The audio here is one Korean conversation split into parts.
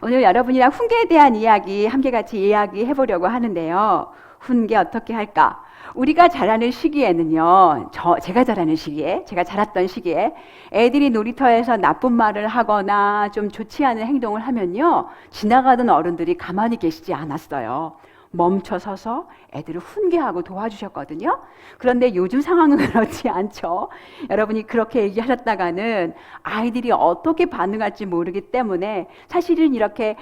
오늘 여러분이랑 훈계에 대한 이야기 함께 같이 이야기해 보려고 하는데요. 훈계 어떻게 할까? 우리가 자라는 시기에는요, 제가 자라는 시기에, 제가 자랐던 시기에 애들이 놀이터에서 나쁜 말을 하거나 좀 좋지 않은 행동을 하면요, 지나가던 어른들이 가만히 계시지 않았어요. 멈춰 서서 애들을 훈계하고 도와주셨거든요. 그런데 요즘 상황은 그렇지 않죠. 여러분이 그렇게 얘기하셨다가는 아이들이 어떻게 반응할지 모르기 때문에 사실은 이렇게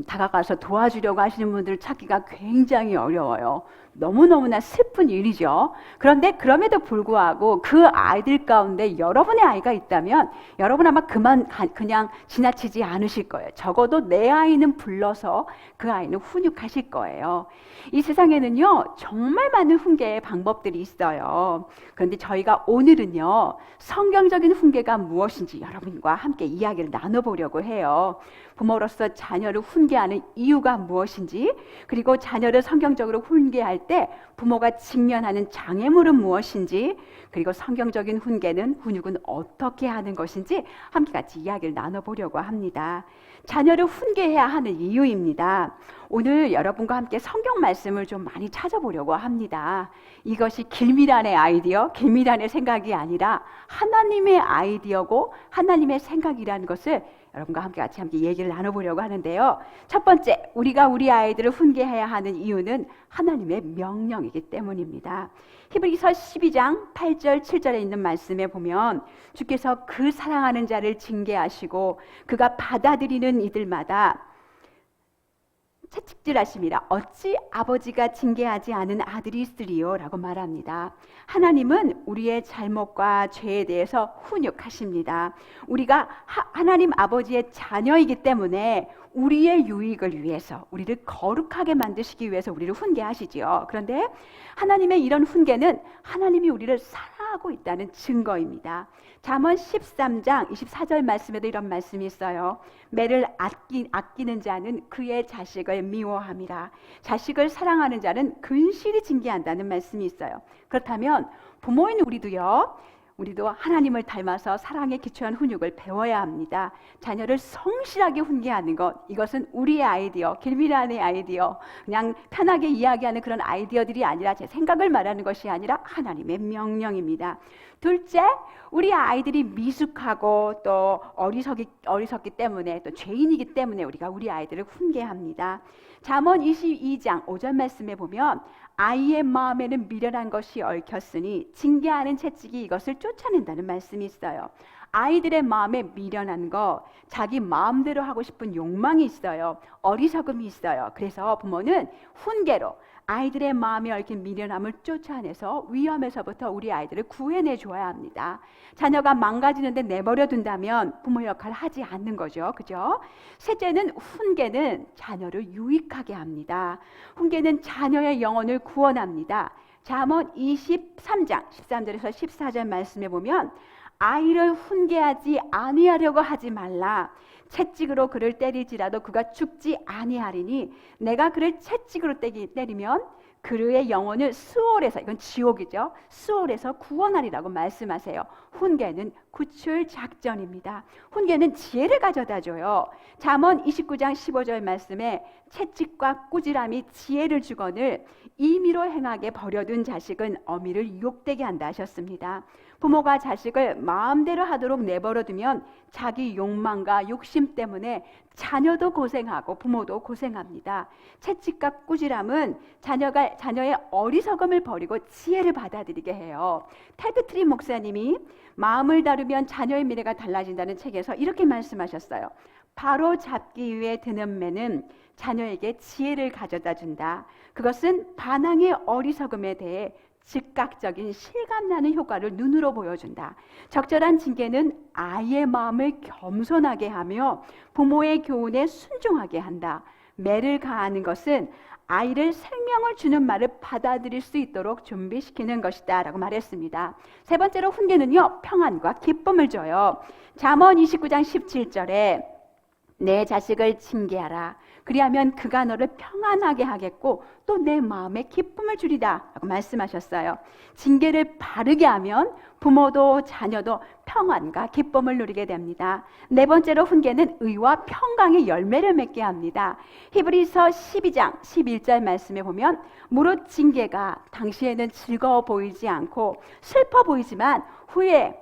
다가가서 도와주려고 하시는 분들 찾기가 굉장히 어려워요. 너무너무나 슬픈 일이죠. 그런데 그럼에도 불구하고 그 아이들 가운데 여러분의 아이가 있다면 여러분 아마 그냥 지나치지 않으실 거예요. 적어도 내 아이는 불러서 그 아이는 훈육하실 거예요. 이 세상에는요, 정말 많은 훈계의 방법들이 있어요. 그런데 저희가 오늘은요, 성경적인 훈계가 무엇인지 여러분과 함께 이야기를 나눠보려고 해요. 부모로서 자녀를 훈계하는 이유가 무엇인지, 그리고 자녀를 성경적으로 훈계할 때 부모가 직면하는 장애물은 무엇인지, 그리고 성경적인 훈육은 어떻게 하는 것인지 함께 같이 이야기를 나눠보려고 합니다. 자녀를 훈계해야 하는 이유입니다. 오늘 여러분과 함께 성경 말씀을 좀 많이 찾아보려고 합니다. 이것이 길미란의 아이디어, 길미란의 생각이 아니라 하나님의 아이디어고 하나님의 생각이라는 것을 여러분과 함께 얘기를 나눠보려고 하는데요. 첫 번째, 우리가 우리 아이들을 훈계해야 하는 이유는 하나님의 명령이기 때문입니다. 히브리서 12장 8절 7절에 있는 말씀에 보면 주께서 그 사랑하는 자를 징계하시고 그가 받아들이는 이들마다 채찍질하심이라 어찌 아버지가 징계하지 않은 아들이 있으리요 라고 말합니다. 하나님은 우리의 잘못과 죄에 대해서 훈육하십니다. 우리가 하나님 아버지의 자녀이기 때문에 우리의 유익을 위해서, 우리를 거룩하게 만드시기 위해서 우리를 훈계하시지요. 그런데 하나님의 이런 훈계는 하나님이 우리를 사랑하고 있다는 증거입니다. 잠언 13장 24절 말씀에도 이런 말씀이 있어요. 매를 아끼는 자는 그의 자식을 미워함이라. 자식을 사랑하는 자는 근실히 징계한다는 말씀이 있어요. 그렇다면 부모인 우리도 하나님을 닮아서 사랑에 기초한 훈육을 배워야 합니다. 자녀를 성실하게 훈계하는 것, 이것은 우리의 아이디어, 길미란의 아이디어, 그냥 편하게 이야기하는 그런 아이디어들이 아니라 제 생각을 말하는 것이 아니라 하나님의 명령입니다. 둘째, 우리 아이들이 미숙하고 또 어리석기 때문에 또 죄인이기 때문에 우리가 우리 아이들을 훈계합니다. 잠언 22장 5절 말씀에 보면 아이의 마음에는 미련한 것이 얽혔으니 징계하는 채찍이 이것을 쫓아낸다는 말씀이 있어요. 아이들의 마음에 미련한 거, 자기 마음대로 하고 싶은 욕망이 있어요. 어리석음이 있어요. 그래서 부모는 훈계로 아이들의 마음에 얽힌 미련함을 쫓아내서 위험에서부터 우리 아이들을 구해내 줘야 합니다. 자녀가 망가지는데 내버려 둔다면 부모 역할을 하지 않는 거죠. 그죠? 셋째는 훈계는 자녀를 유익하게 합니다. 훈계는 자녀의 영혼을 구원합니다. 잠언 23장 13절에서 14절 말씀에 보면 아이를 훈계하지 아니하려고 하지 말라. 채찍으로 그를 때릴지라도 그가 죽지 아니하리니 내가 그를 채찍으로 때리면 그의 영혼을 수월에서, 이건 지옥이죠, 수월에서 구원하리라고 말씀하세요. 훈계는 구출 작전입니다. 훈계는 지혜를 가져다 줘요. 잠언 29장 15절 말씀에 채찍과 꾸지람이 지혜를 주거늘 임의로 행하게 버려둔 자식은 어미를 유혹되게 한다 하셨습니다. 부모가 자식을 마음대로 하도록 내버려두면 자기 욕망과 욕심 때문에 자녀도 고생하고 부모도 고생합니다. 채찍과 꾸지람은 자녀의 어리석음을 버리고 지혜를 받아들이게 해요. 테드 트리 목사님이 마음을 다루면 자녀의 미래가 달라진다는 책에서 이렇게 말씀하셨어요. 바로 잡기 위해 드는 매는 자녀에게 지혜를 가져다 준다. 그것은 반항의 어리석음에 대해 즉각적인 실감나는 효과를 눈으로 보여준다. 적절한 징계는 아이의 마음을 겸손하게 하며 부모의 교훈에 순종하게 한다. 매를 가하는 것은 아이를 생명을 주는 말을 받아들일 수 있도록 준비시키는 것이다 라고 말했습니다. 세 번째로 훈계는요, 평안과 기쁨을 줘요. 잠언 29장 17절에 내 자식을 징계하라. 그리하면 그가 너를 평안하게 하겠고 또 내 마음에 기쁨을 주리라 라고 말씀하셨어요. 징계를 바르게 하면 부모도 자녀도 평안과 기쁨을 누리게 됩니다. 네 번째로 훈계는 의와 평강의 열매를 맺게 합니다. 히브리서 12장 11절 말씀에 보면 무릇 징계가 당시에는 즐거워 보이지 않고 슬퍼 보이지만 후에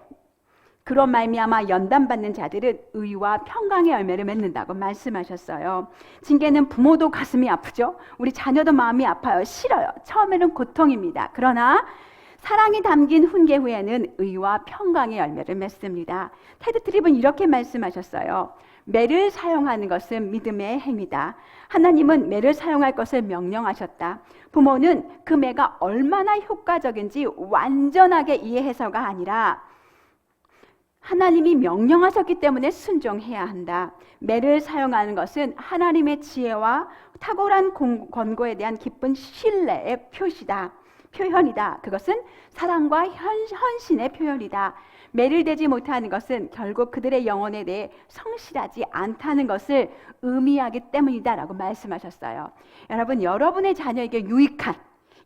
그런 말미암아 연단받는 자들은 의와 평강의 열매를 맺는다고 말씀하셨어요. 징계는 부모도 가슴이 아프죠. 우리 자녀도 마음이 아파요. 싫어요. 처음에는 고통입니다. 그러나 사랑이 담긴 훈계 후에는 의와 평강의 열매를 맺습니다. 테드 트립은 이렇게 말씀하셨어요. 매를 사용하는 것은 믿음의 행위다. 하나님은 매를 사용할 것을 명령하셨다. 부모는 그 매가 얼마나 효과적인지 완전하게 이해해서가 아니라 하나님이 명령하셨기 때문에 순종해야 한다. 매를 사용하는 것은 하나님의 지혜와 탁월한 권고에 대한 깊은 신뢰의 표현이다. 그것은 사랑과 헌신의 표현이다. 매를 대지 못하는 것은 결국 그들의 영혼에 대해 성실하지 않다는 것을 의미하기 때문이다 라고 말씀하셨어요. 여러분, 여러분의 자녀에게 유익한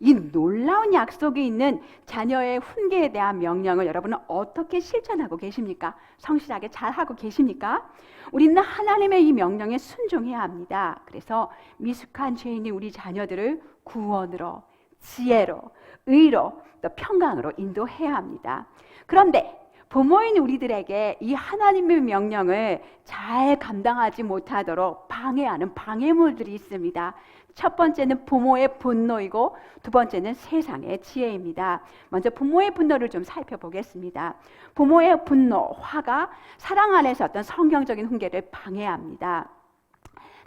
이 놀라운 약속이 있는 자녀의 훈계에 대한 명령을 여러분은 어떻게 실천하고 계십니까? 성실하게 잘하고 계십니까? 우리는 하나님의 이 명령에 순종해야 합니다. 그래서 미숙한 죄인이 우리 자녀들을 구원으로, 지혜로, 의로, 또 평강으로 인도해야 합니다. 그런데 부모인 우리들에게 이 하나님의 명령을 잘 감당하지 못하도록 방해하는 방해물들이 있습니다. 첫 번째는 부모의 분노이고 두 번째는 세상의 지혜입니다. 먼저 부모의 분노를 좀 살펴보겠습니다. 부모의 분노, 화가 사랑 안에서 어떤 성경적인 훈계를 방해합니다.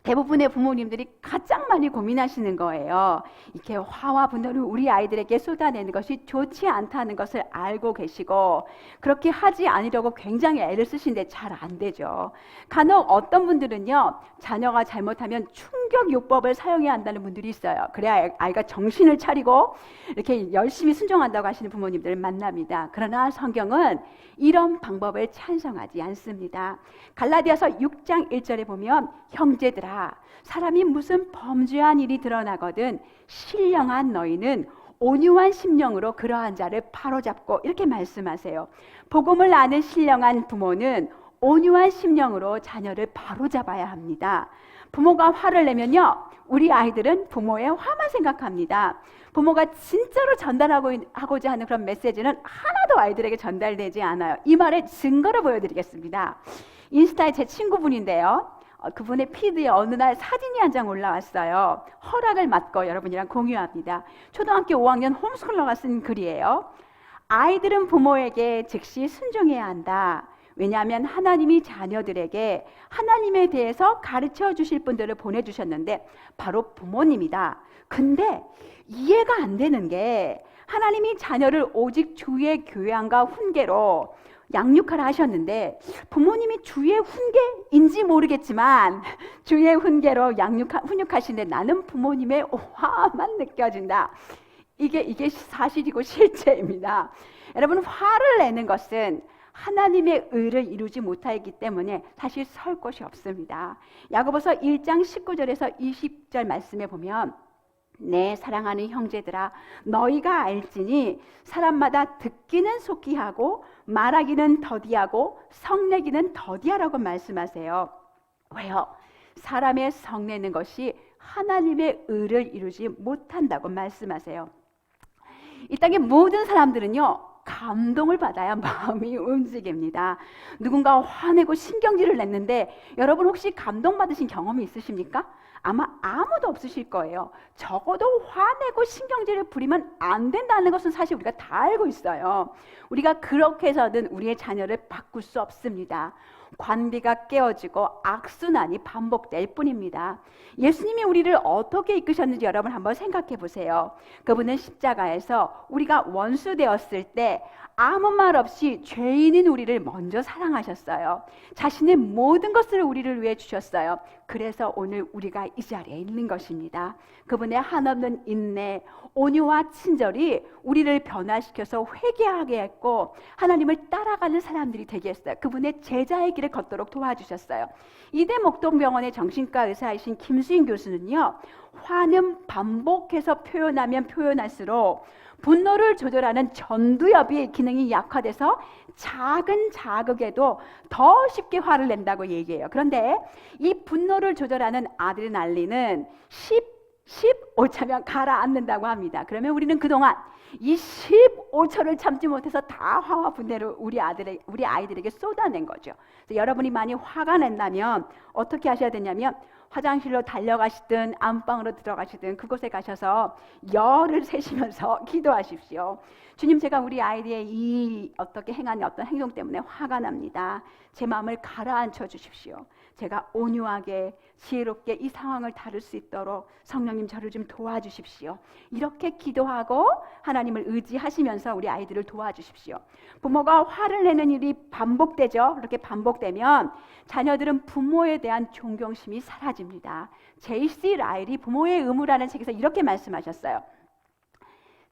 대부분의 부모님들이 가장 많이 고민하시는 거예요. 이렇게 화와 분노를 우리 아이들에게 쏟아내는 것이 좋지 않다는 것을 알고 계시고 그렇게 하지 않으려고 굉장히 애를 쓰시는데 잘 안 되죠. 간혹 어떤 분들은요, 자녀가 잘못하면 충격요법을 사용해야 한다는 분들이 있어요. 그래야 아이가 정신을 차리고 이렇게 열심히 순종한다고 하시는 부모님들을 만납니다. 그러나 성경은 이런 방법을 찬성하지 않습니다. 갈라디아서 6장 1절에 보면 형제들아, 사람이 무슨 범죄한 일이 드러나거든 신령한 너희는 온유한 심령으로 그러한 자를 바로잡고 이렇게 말씀하세요. 복음을 아는 신령한 부모는 온유한 심령으로 자녀를 바로잡아야 합니다. 부모가 화를 내면요, 우리 아이들은 부모의 화만 생각합니다. 부모가 진짜로 전달하고자 하는 그런 메시지는 하나도 아이들에게 전달되지 않아요. 이 말의 증거를 보여드리겠습니다. 인스타에 제 친구분인데요, 그분의 피드에 어느 날 사진이 한 장 올라왔어요. 허락을 받고 여러분이랑 공유합니다. 초등학교 5학년 홈스쿨러가 쓴 글이에요. 아이들은 부모에게 즉시 순종해야 한다. 왜냐하면 하나님이 자녀들에게 하나님에 대해서 가르쳐 주실 분들을 보내주셨는데 바로 부모님이다. 근데 이해가 안 되는 게 하나님이 자녀를 오직 주의 교양과 훈계로 양육하라 하셨는데 부모님이 주의 훈계인지 모르겠지만 주의 훈계로 훈육하시는데 나는 부모님의 화만 느껴진다. 이게 사실이고 실제입니다. 여러분, 화를 내는 것은 하나님의 의를 이루지 못하기 때문에 사실 설 곳이 없습니다. 야고보서 1장 19절에서 20절 말씀에 보면 내 사랑하는 형제들아, 너희가 알지니 사람마다 듣기는 속히 하고 말하기는 더디하고 성내기는 더디하라고 말씀하세요. 왜요? 사람의 성내는 것이 하나님의 의를 이루지 못한다고 말씀하세요. 이 땅의 모든 사람들은요, 감동을 받아야 마음이 움직입니다. 누군가 화내고 신경질을 냈는데 여러분 혹시 감동받으신 경험이 있으십니까? 아마 아무도 없으실 거예요. 적어도 화내고 신경질을 부리면 안 된다는 것은 사실 우리가 다 알고 있어요. 우리가 그렇게 해서는 우리의 자녀를 바꿀 수 없습니다. 관비가 깨어지고 악순환이 반복될 뿐입니다. 예수님이 우리를 어떻게 이끄셨는지 여러분 한번 생각해 보세요. 그분은 십자가에서 우리가 원수 되었을 때 아무 말 없이 죄인인 우리를 먼저 사랑하셨어요. 자신의 모든 것을 우리를 위해 주셨어요. 그래서 오늘 우리가 이 자리에 있는 것입니다. 그분의 한없는 인내, 온유와 친절이 우리를 변화시켜서 회개하게 했고 하나님을 따라가는 사람들이 되게 했어요. 그분의 제자의 길을 걷도록 도와주셨어요. 이대 목동병원의 정신과 의사이신 김수인 교수는요, 화는 반복해서 표현하면 표현할수록 분노를 조절하는 전두엽이 기능이 약화돼서 작은 자극에도 더 쉽게 화를 낸다고 얘기해요. 그런데 이 분노를 조절하는 아드레날린은 15초면 가라앉는다고 합니다. 그러면 우리는 그동안 이 15초를 참지 못해서 다 화와 분노를 우리 아이들에게 쏟아낸 거죠. 그래서 여러분이 많이 화가 낸다면 어떻게 하셔야 되냐면 화장실로 달려가시든 안방으로 들어가시든 그곳에 가셔서 열을 세시면서 기도하십시오. 주님, 제가 우리 아이들의 이 어떻게 행하는 어떤 행동 때문에 화가 납니다. 제 마음을 가라앉혀 주십시오. 제가 온유하게 지혜롭게 이 상황을 다룰 수 있도록 성령님 저를 좀 도와주십시오. 이렇게 기도하고 하나님을 의지하시면서 우리 아이들을 도와주십시오. 부모가 화를 내는 일이 반복되죠. 그렇게 반복되면 자녀들은 부모에 대한 존경심이 사라집니다. J.C. 라일이 부모의 의무라는 책에서 이렇게 말씀하셨어요.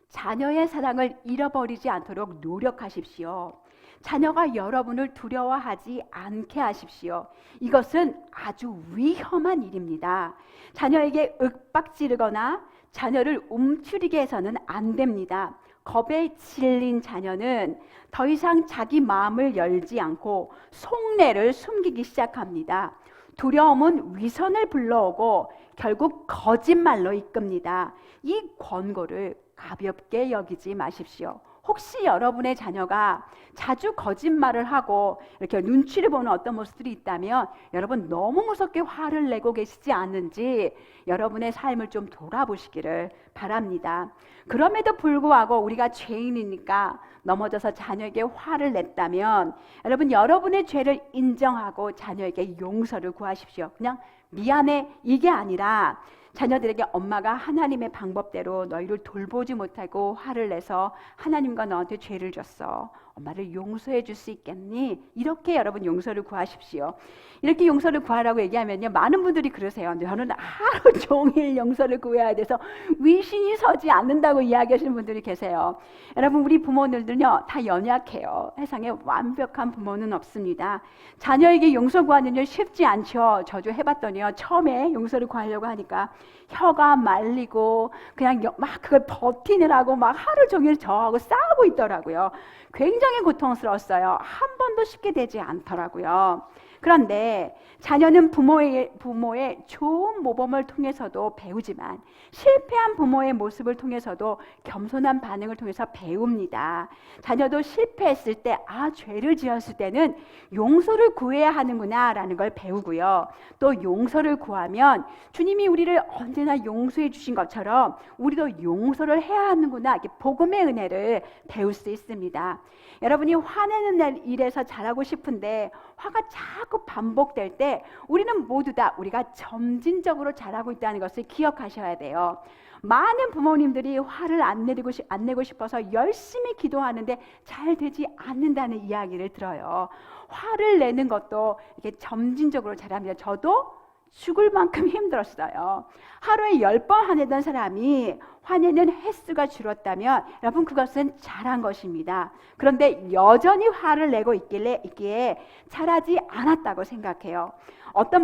자녀의 사랑을 잃어버리지 않도록 노력하십시오. 자녀가 여러분을 두려워하지 않게 하십시오. 이것은 아주 위험한 일입니다. 자녀에게 윽박지르거나 자녀를 움츠리게 해서는 안 됩니다. 겁에 질린 자녀는 더 이상 자기 마음을 열지 않고 속내를 숨기기 시작합니다. 두려움은 위선을 불러오고 결국 거짓말로 이끕니다. 이 권고를 가볍게 여기지 마십시오. 혹시 여러분의 자녀가 자주 거짓말을 하고 이렇게 눈치를 보는 어떤 모습들이 있다면 여러분 너무 무섭게 화를 내고 계시지 않는지 여러분의 삶을 좀 돌아보시기를 바랍니다. 그럼에도 불구하고 우리가 죄인이니까 넘어져서 자녀에게 화를 냈다면 여러분 여러분의 죄를 인정하고 자녀에게 용서를 구하십시오. 그냥 미안해 이게 아니라 자녀들에게 엄마가 하나님의 방법대로 너희를 돌보지 못하고 화를 내서 하나님과 너한테 죄를 줬어. 엄마를 용서해 줄 수 있겠니? 이렇게 여러분 용서를 구하십시오. 이렇게 용서를 구하라고 얘기하면요, 많은 분들이 그러세요. 저는 하루 종일 용서를 구해야 돼서 위신이 서지 않는다고 이야기하시는 분들이 계세요. 여러분 우리 부모들은요 다 연약해요. 세상에 완벽한 부모는 없습니다. 자녀에게 용서 구하는 일 쉽지 않죠. 저도 해봤더니요, 처음에 용서를 구하려고 하니까 혀가 말리고 그냥 막 그걸 버티느라고 막 하루 종일 저하고 싸우고 있더라고요. 굉장히 고통스러웠어요. 한 번도 쉽게 되지 않더라고요. 그런데 자녀는 부모의 좋은 모범을 통해서도 배우지만 실패한 부모의 모습을 통해서도 겸손한 반응을 통해서 배웁니다. 자녀도 실패했을 때, 죄를 지었을 때는 용서를 구해야 하는구나 라는 걸 배우고요. 또 용서를 구하면 주님이 우리를 언제나 용서해 주신 것처럼 우리도 용서를 해야 하는구나, 이렇게 복음의 은혜를 배울 수 있습니다. 여러분이 화내는 일에서 잘하고 싶은데 화가 자꾸 반복될 때 우리는 모두 다 우리가 점진적으로 잘하고 있다는 것을 기억하셔야 돼요. 많은 부모님들이 화를 안 내고 싶어서 열심히 기도하는데 잘 되지 않는다는 이야기를 들어요. 화를 내는 것도 이렇게 점진적으로 잘합니다. 저도 죽을 만큼 힘들었어요. 하루에 10번 화내던 사람이 화내는 횟수가 줄었다면 여러분 그것은 잘한 것입니다. 그런데 여전히 화를 내고 있기에 잘하지 않았다고 생각해요. 어떤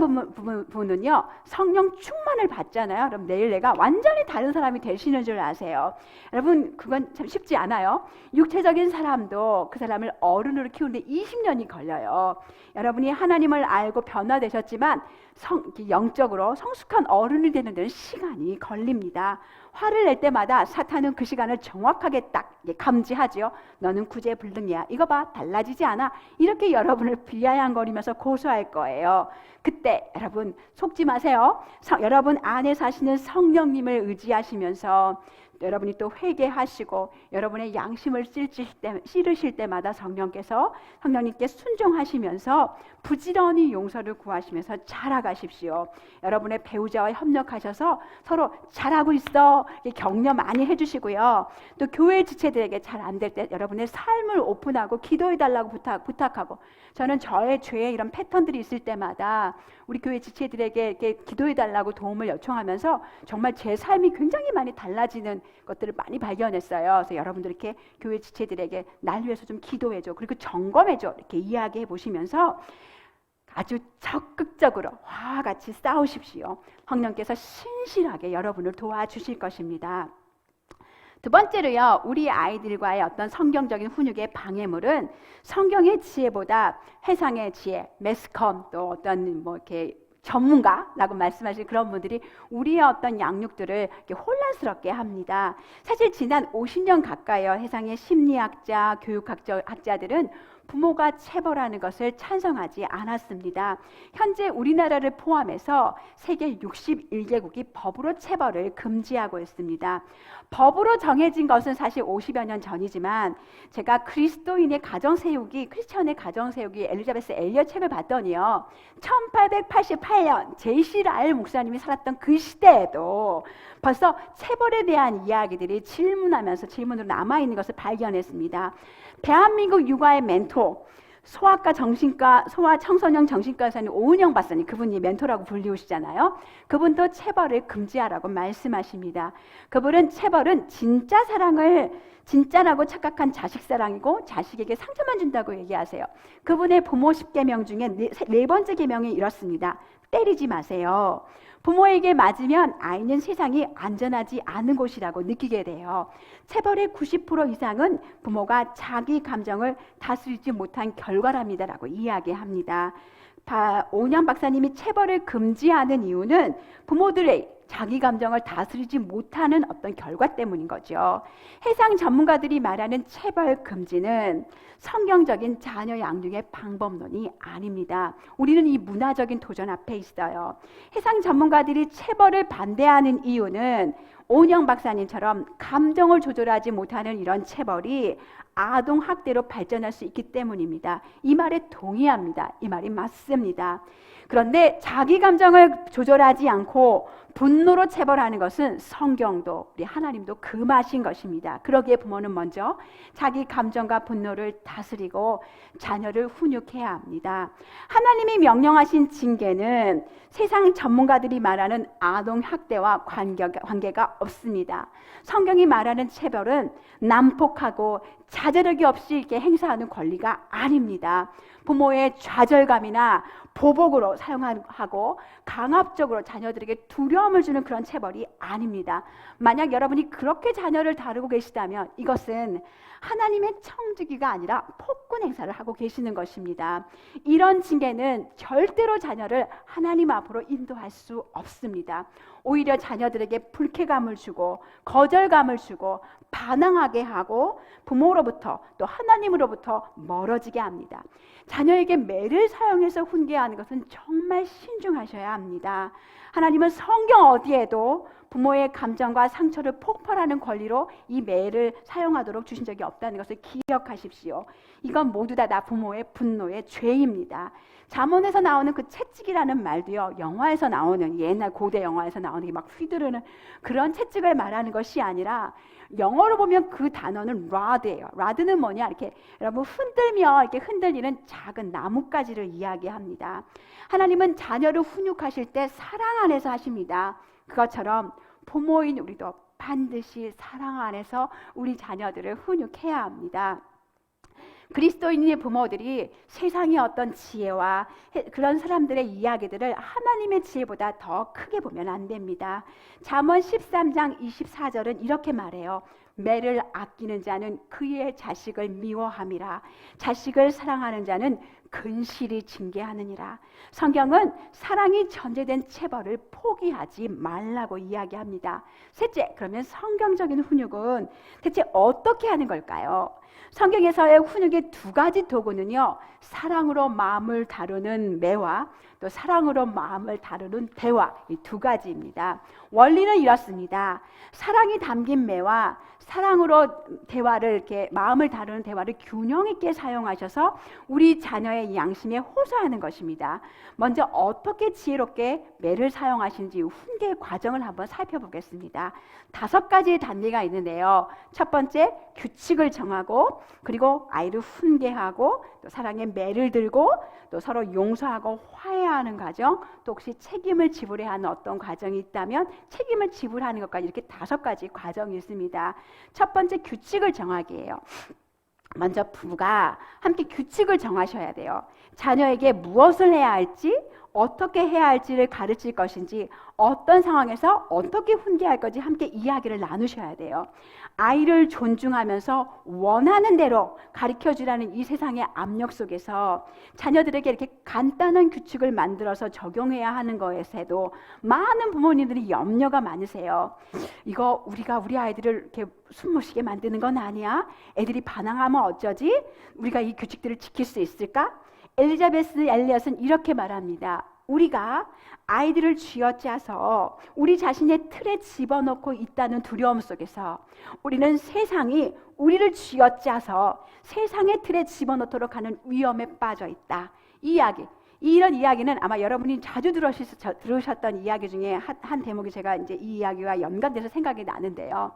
분은요 성령 충만을 받잖아요. 그럼 내일 내가 완전히 다른 사람이 되시는 줄 아세요. 여러분 그건 참 쉽지 않아요. 육체적인 사람도 그 사람을 어른으로 키우는데 20년이 걸려요. 여러분이 하나님을 알고 변화되셨지만 영적으로 성숙한 어른이 되는 데는 시간이 걸립니다. 화를 낼 때마다 사탄은 그 시간을 정확하게 딱 감지하죠. 너는 구제불능이야. 이거 봐, 달라지지 않아. 이렇게 여러분을 비아냥거리면서 고소할 거예요. 그때 여러분 속지 마세요. 여러분 안에 사시는 성령님을 의지하시면서 여러분이 또 회개하시고 여러분의 양심을 찌르실 때마다 성령님께 순종하시면서 부지런히 용서를 구하시면서 자라가십시오. 여러분의 배우자와 협력하셔서 서로 잘하고 있어 격려 많이 해주시고요. 또 교회 지체들에게 잘 안 될 때 여러분의 삶을 오픈하고 기도해달라고 부탁하고, 저는 저의 죄에 이런 패턴들이 있을 때마다 우리 교회 지체들에게 이렇게 기도해달라고 도움을 요청하면서 정말 제 삶이 굉장히 많이 달라지는 것들을 많이 발견했어요. 그래서 여러분들 이렇게 교회 지체들에게 날 위해서 좀 기도해줘, 그리고 점검해줘, 이렇게 이야기해 보시면서 아주 적극적으로 화와 같이 싸우십시오. 성령께서 신실하게 여러분을 도와주실 것입니다. 두 번째로요, 우리 아이들과의 어떤 성경적인 훈육의 방해물은 성경의 지혜보다 세상의 지혜, 매스컴, 또 어떤 이렇게 전문가라고 말씀하실 그런 분들이 우리의 어떤 양육들을 이렇게 혼란스럽게 합니다. 사실 지난 50년 가까이요, 세상의 심리학자, 교육학자들은 부모가 체벌하는 것을 찬성하지 않았습니다. 현재 우리나라를 포함해서 세계 61개국이 법으로 체벌을 금지하고 있습니다. 법으로 정해진 것은 사실 50여 년 전이지만, 제가 크리스천의 가정세우기 엘리자베스 엘리엇 책을 봤더니요, 1888년 제이시 라일 목사님이 살았던 그 시대에도 벌써 체벌에 대한 이야기들이 질문으로 남아있는 것을 발견했습니다. 대한민국 육아의 멘토, 소아 청소년 정신과 의사님 오은영 박사님, 그분이 멘토라고 불리우시잖아요. 그분도 체벌을 금지하라고 말씀하십니다. 그분은 체벌은 진짜라고 착각한 자식 사랑이고 자식에게 상처만 준다고 얘기하세요. 그분의 부모 10계명 중에 네 번째 계명이 이렇습니다. 때리지 마세요. 부모에게 맞으면 아이는 세상이 안전하지 않은 곳이라고 느끼게 돼요. 체벌의 90% 이상은 부모가 자기 감정을 다스리지 못한 결과랍니다라고 이야기합니다. 오은영 박사님이 체벌을 금지하는 이유는 부모들의 자기 감정을 다스리지 못하는 어떤 결과 때문인 거죠. 해상 전문가들이 말하는 체벌 금지는 성경적인 자녀 양육의 방법론이 아닙니다. 우리는 이 문화적인 도전 앞에 있어요. 해상 전문가들이 체벌을 반대하는 이유는 오은영 박사님처럼 감정을 조절하지 못하는 이런 체벌이 아동 학대로 발전할 수 있기 때문입니다. 이 말에 동의합니다. 이 말이 맞습니다. 그런데 자기 감정을 조절하지 않고 분노로 체벌하는 것은 성경도 우리 하나님도 금하신 것입니다. 그러기에 부모는 먼저 자기 감정과 분노를 다스리고 자녀를 훈육해야 합니다. 하나님이 명령하신 징계는 세상 전문가들이 말하는 아동 학대와 관계가 없습니다. 성경이 말하는 체벌은 난폭하고 자제력이 없이 이렇게 행사하는 권리가 아닙니다. 부모의 좌절감이나 보복으로 사용하고 강압적으로 자녀들에게 두려움을 주는 그런 체벌이 아닙니다. 만약 여러분이 그렇게 자녀를 다루고 계시다면 이것은 하나님의 청지기가 아니라 폭군 행사를 하고 계시는 것입니다. 이런 징계는 절대로 자녀를 하나님 앞으로 인도할 수 없습니다. 오히려 자녀들에게 불쾌감을 주고 거절감을 주고 반항하게 하고 부모로부터 또 하나님으로부터 멀어지게 합니다. 자녀에게 매를 사용해서 훈계하는 것은 정말 신중하셔야 합니다. 하나님은 성경 어디에도 부모의 감정과 상처를 폭발하는 권리로 이 매를 사용하도록 주신 적이 없다는 것을 기억하십시오. 이건 모두 다 부모의 분노의 죄입니다. 잠언에서 나오는 그 채찍이라는 말도요, 영화에서 나오는, 옛날 고대 영화에서 나오는 게 막 휘두르는 그런 채찍을 말하는 것이 아니라, 영어로 보면 그 단어는 rod예요. rod는 뭐냐, 이렇게 여러분 흔들며 이렇게 흔들리는 작은 나뭇가지를 이야기합니다. 하나님은 자녀를 훈육하실 때 사랑 안에서 하십니다. 그것처럼 부모인 우리도 반드시 사랑 안에서 우리 자녀들을 훈육해야 합니다. 그리스도인의 부모들이 세상의 어떤 지혜와 그런 사람들의 이야기들을 하나님의 지혜보다 더 크게 보면 안 됩니다. 잠언 13장 24절은 이렇게 말해요. 매를 아끼는 자는 그의 자식을 미워함이라. 자식을 사랑하는 자는 근실이 징계하느니라. 성경은 사랑이 전제된 체벌을 포기하지 말라고 이야기합니다. 셋째, 그러면 성경적인 훈육은 대체 어떻게 하는 걸까요? 성경에서의 훈육의 두 가지 도구는요, 사랑으로 마음을 다루는 매와 또 사랑으로 마음을 다루는 대화, 이 두 가지입니다. 원리는 이렇습니다. 사랑이 담긴 매와 사랑으로 대화를 이렇게 마음을 다루는 대화를 균형 있게 사용하셔서 우리 자녀의 양심에 호소하는 것입니다. 먼저 어떻게 지혜롭게 매를 사용하시는지 훈계의 과정을 한번 살펴보겠습니다. 5가지의 단계가 있는데요. 첫 번째, 규칙을 정하고, 그리고 아이를 훈계하고, 또 사랑의 매를 들고, 또 서로 용서하고 화해하는 과정, 또 혹시 책임을 지불해야 하는 어떤 과정이 있다면 책임을 지불하는 것까지, 이렇게 5가지 과정이 있습니다. 첫 번째, 규칙을 정하기예요. 먼저 부부가 함께 규칙을 정하셔야 돼요. 자녀에게 무엇을 해야 할지, 어떻게 해야 할지를 가르칠 것인지, 어떤 상황에서 어떻게 훈계할 건지 함께 이야기를 나누셔야 돼요. 아이를 존중하면서 원하는 대로 가르쳐주라는 이 세상의 압력 속에서 자녀들에게 이렇게 간단한 규칙을 만들어서 적용해야 하는 것에도 많은 부모님들이 염려가 많으세요. 이거 우리가 우리 아이들을 이렇게 숨 못 쉬게 만드는 건 아니야? 애들이 반항하면 어쩌지? 우리가 이 규칙들을 지킬 수 있을까? 엘리자베스 엘리엇은 이렇게 말합니다. 우리가 아이들을 쥐어짜서 우리 자신의 틀에 집어넣고 있다는 두려움 속에서 우리는 세상이 우리를 쥐어짜서 세상의 틀에 집어넣도록 하는 위험에 빠져 있다. 이런 이야기는 아마 여러분이 자주 들으셨던 이야기 중에 한 대목이 제가 이제 이 이야기와 연관돼서 생각이 나는데요.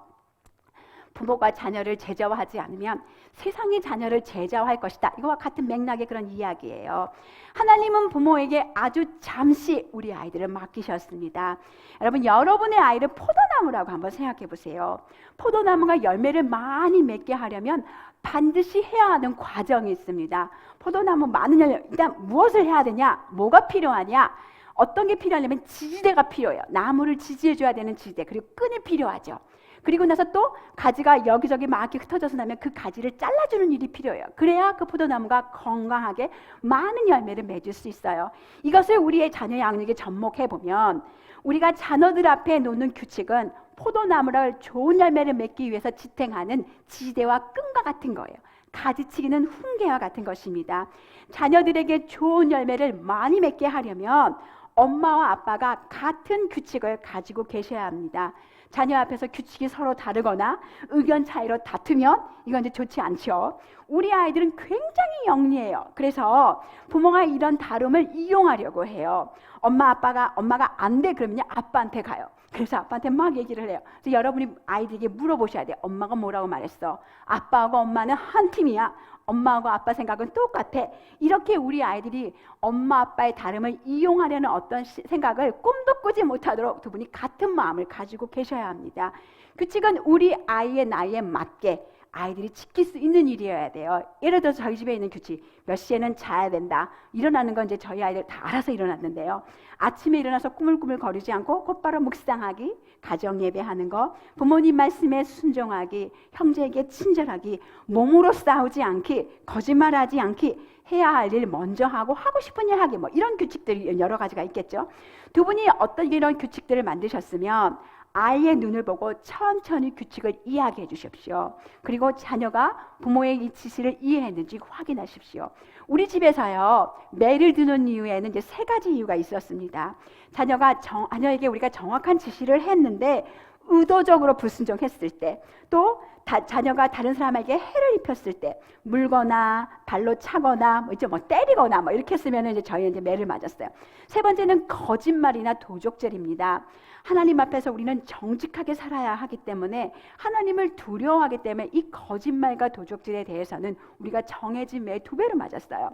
부모가 자녀를 제자화하지 않으면 세상이 자녀를 제자화할 것이다. 이거와 같은 맥락의 그런 이야기예요. 하나님은 부모에게 아주 잠시 우리 아이들을 맡기셨습니다. 여러분, 여러분의 아이를 포도나무라고 한번 생각해 보세요. 포도나무가 열매를 많이 맺게 하려면 반드시 해야 하는 과정이 있습니다. 포도나무 많은 열매, 일단 무엇을 해야 되냐? 뭐가 필요하냐? 어떤 게 필요하냐면 지지대가 필요해요. 나무를 지지해 줘야 되는 지지대, 그리고 끈이 필요하죠. 그리고 나서 또 가지가 여기저기 막 이렇게 흩어져서 나면 그 가지를 잘라주는 일이 필요해요. 그래야 그 포도나무가 건강하게 많은 열매를 맺을 수 있어요. 이것을 우리의 자녀 양육에 접목해보면 우리가 자녀들 앞에 놓는 규칙은 포도나무를 좋은 열매를 맺기 위해서 지탱하는 지지대와 끈과 같은 거예요. 가지치기는 훈계와 같은 것입니다. 자녀들에게 좋은 열매를 많이 맺게 하려면 엄마와 아빠가 같은 규칙을 가지고 계셔야 합니다. 자녀 앞에서 규칙이 서로 다르거나 의견 차이로 다투면 이건 이제 좋지 않죠. 우리 아이들은 굉장히 영리해요. 그래서 부모가 이런 다름을 이용하려고 해요. 엄마가 안 돼 그러면 아빠한테 가요. 그래서 아빠한테 막 얘기를 해요. 그래서 여러분이 아이들에게 물어보셔야 돼요. 엄마가 뭐라고 말했어? 아빠하고 엄마는 한 팀이야. 엄마하고 아빠 생각은 똑같아. 이렇게 우리 아이들이 엄마 아빠의 다름을 이용하려는 어떤 생각을 꿈도 꾸지 못하도록 두 분이 같은 마음을 가지고 계셔야 합니다. 규칙은 우리 아이의 나이에 맞게 아이들이 지킬 수 있는 일이어야 돼요. 예를 들어서 저희 집에 있는 규칙, 몇 시에는 자야 된다. 일어나는 건 이제 저희 아이들 다 알아서 일어났는데요. 아침에 일어나서 꾸물꾸물 거리지 않고 곧바로 묵상하기, 가정 예배하는 거, 부모님 말씀에 순종하기, 형제에게 친절하기, 몸으로 싸우지 않기, 거짓말하지 않기, 해야 할 일 먼저 하고 싶은 일 하기, 뭐 이런 규칙들이 여러 가지가 있겠죠. 두 분이 어떤 이런 규칙들을 만드셨으면 아이의 눈을 보고 천천히 규칙을 이야기해 주십시오. 그리고 자녀가 부모의 이 지시를 이해했는지 확인하십시오. 우리 집에서요, 매를 드는 이유에는 이제 3가지 이유가 있었습니다. 자녀에게 우리가 정확한 지시를 했는데 의도적으로 불순종했을 때, 또 자녀가 다른 사람에게 해를 입혔을 때, 물거나 발로 차거나 뭐 때리거나 이렇게 했으면 이제 저희 이제 매를 맞았어요. 3번째는 거짓말이나 도적질입니다. 하나님 앞에서 우리는 정직하게 살아야 하기 때문에, 하나님을 두려워하기 때문에 이 거짓말과 도적질에 대해서는 우리가 정해진 매 2배로 맞았어요.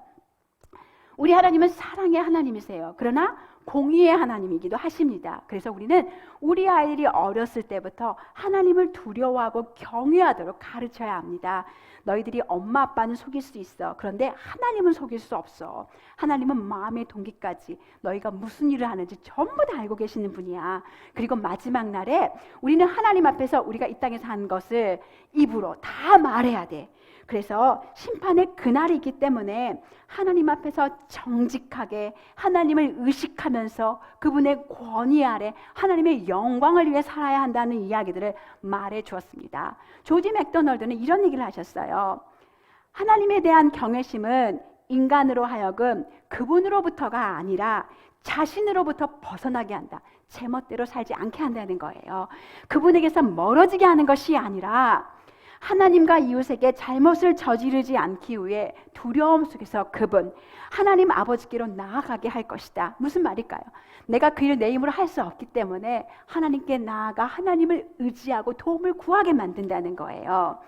우리 하나님은 사랑의 하나님이세요. 그러나 공의의 하나님이기도 하십니다. 그래서 우리는 우리 아이들이 어렸을 때부터 하나님을 두려워하고 경외하도록 가르쳐야 합니다. 너희들이 엄마 아빠는 속일 수 있어. 그런데 하나님은 속일 수 없어. 하나님은 마음의 동기까지 너희가 무슨 일을 하는지 전부 다 알고 계시는 분이야. 그리고 마지막 날에 우리는 하나님 앞에서 우리가 이 땅에서 한 것을 입으로 다 말해야 돼. 그래서 심판의 그날이 있기 때문에 하나님 앞에서 정직하게 하나님을 의식하면서 그분의 권위 아래 하나님의 영광을 위해 살아야 한다는 이야기들을 말해 주었습니다. 조지 맥도널드는 이런 얘기를 하셨어요. 하나님에 대한 경외심은 인간으로 하여금 그분으로부터가 아니라 자신으로부터 벗어나게 한다. 제멋대로 살지 않게 한다는 거예요. 그분에게서 멀어지게 하는 것이 아니라 하나님과 이웃에게 잘못을 저지르지 않기 위해 두려움 속에서 그분 하나님 아버지께로 나아가게 할 것이다. 무슨 말일까요? 내가 그 일을 내 힘으로 할 수 없기 때문에 하나님께 나아가 하나님을 의지하고 도움을 구하게 만든다는 거예요.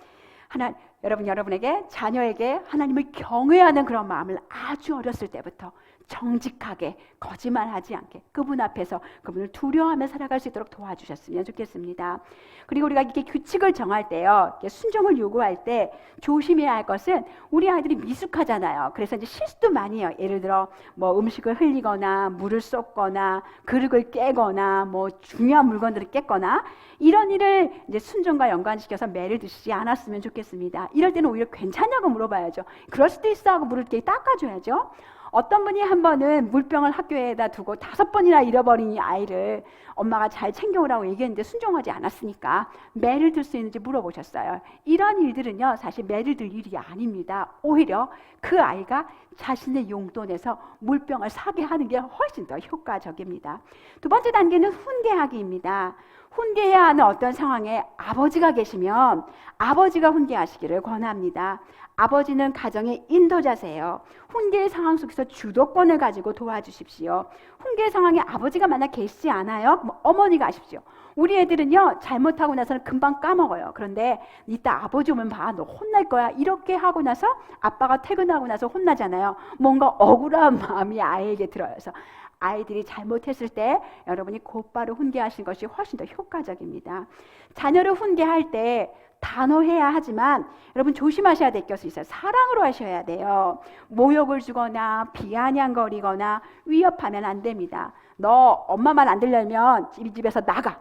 여러분에게 자녀에게 하나님을 경외하는 그런 마음을 아주 어렸을 때부터 정직하게 거짓말하지 않게 그분 앞에서 그분을 두려워하며 살아갈 수 있도록 도와주셨으면 좋겠습니다. 그리고 우리가 이렇게 규칙을 정할 때요, 순종을 요구할 때 조심해야 할 것은 우리 아이들이 미숙하잖아요. 그래서 이제 실수도 많이 해요. 예를 들어 뭐 음식을 흘리거나 물을 쏟거나 그릇을 깨거나 뭐 중요한 물건들을 깼거나 이런 일을 이제 순종과 연관시켜서 매를 드시지 않았으면 좋겠습니다. 이럴 때는 오히려 괜찮냐고 물어봐야죠. 그럴 수도 있어 하고 물을 이렇게 닦아줘야죠. 어떤 분이 한 번은 물병을 학교에다 두고 5번이나 잃어버린 이 아이를 엄마가 잘 챙겨오라고 얘기했는데 순종하지 않았으니까 매를 들 수 있는지 물어보셨어요. 이런 일들은요, 사실 매를 들 일이 아닙니다. 오히려 그 아이가 자신의 용돈에서 물병을 사게 하는 게 훨씬 더 효과적입니다. 두 번째 단계는 훈계하기입니다. 훈계해야 하는 어떤 상황에 아버지가 계시면 아버지가 훈계하시기를 권합니다. 아버지는 가정의 인도자세요. 훈계의 상황 속에서 주도권을 가지고 도와주십시오. 훈계의 상황에 아버지가 만약 계시지 않아요? 그럼 어머니가 하십시오. 우리 애들은요, 잘못하고 나서는 금방 까먹어요. 그런데 이따 아버지 오면 봐, 너 혼날 거야. 이렇게 하고 나서 아빠가 퇴근하고 나서 혼나잖아요. 뭔가 억울한 마음이 아이에게 들어요. 그래서 아이들이 잘못했을 때 여러분이 곧바로 훈계하시는 것이 훨씬 더 효과적입니다. 자녀를 훈계할 때 단호해야 하지만 여러분 조심하셔야 될 것이 있어요. 사랑으로 하셔야 돼요. 모욕을 주거나 비아냥거리거나 위협하면 안 됩니다. 너 엄마 말 안 들려면 이 집에서 나가.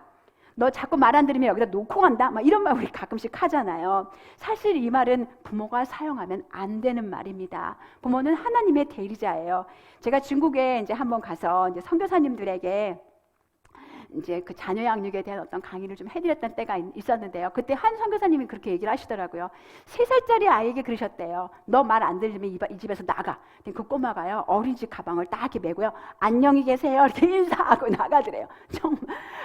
너 자꾸 말 안 들으면 여기다 놓고 간다. 막 이런 말 우리 가끔씩 하잖아요. 사실 이 말은 부모가 사용하면 안 되는 말입니다. 부모는 하나님의 대리자예요. 제가 중국에 이제 한번 가서 이제 선교사님들에게 이제 그 자녀 양육에 대한 어떤 강의를 좀 해드렸던 때가 있었는데요. 그때 한 선교사님이 그렇게 얘기를 하시더라고요. 3살짜리 아이에게 그러셨대요. 너 말 안 들으면 이 집에서 나가. 그 꼬마가요, 어린이집 가방을 딱 이렇게 메고요, 안녕히 계세요 이렇게 인사하고 나가더래요. 정말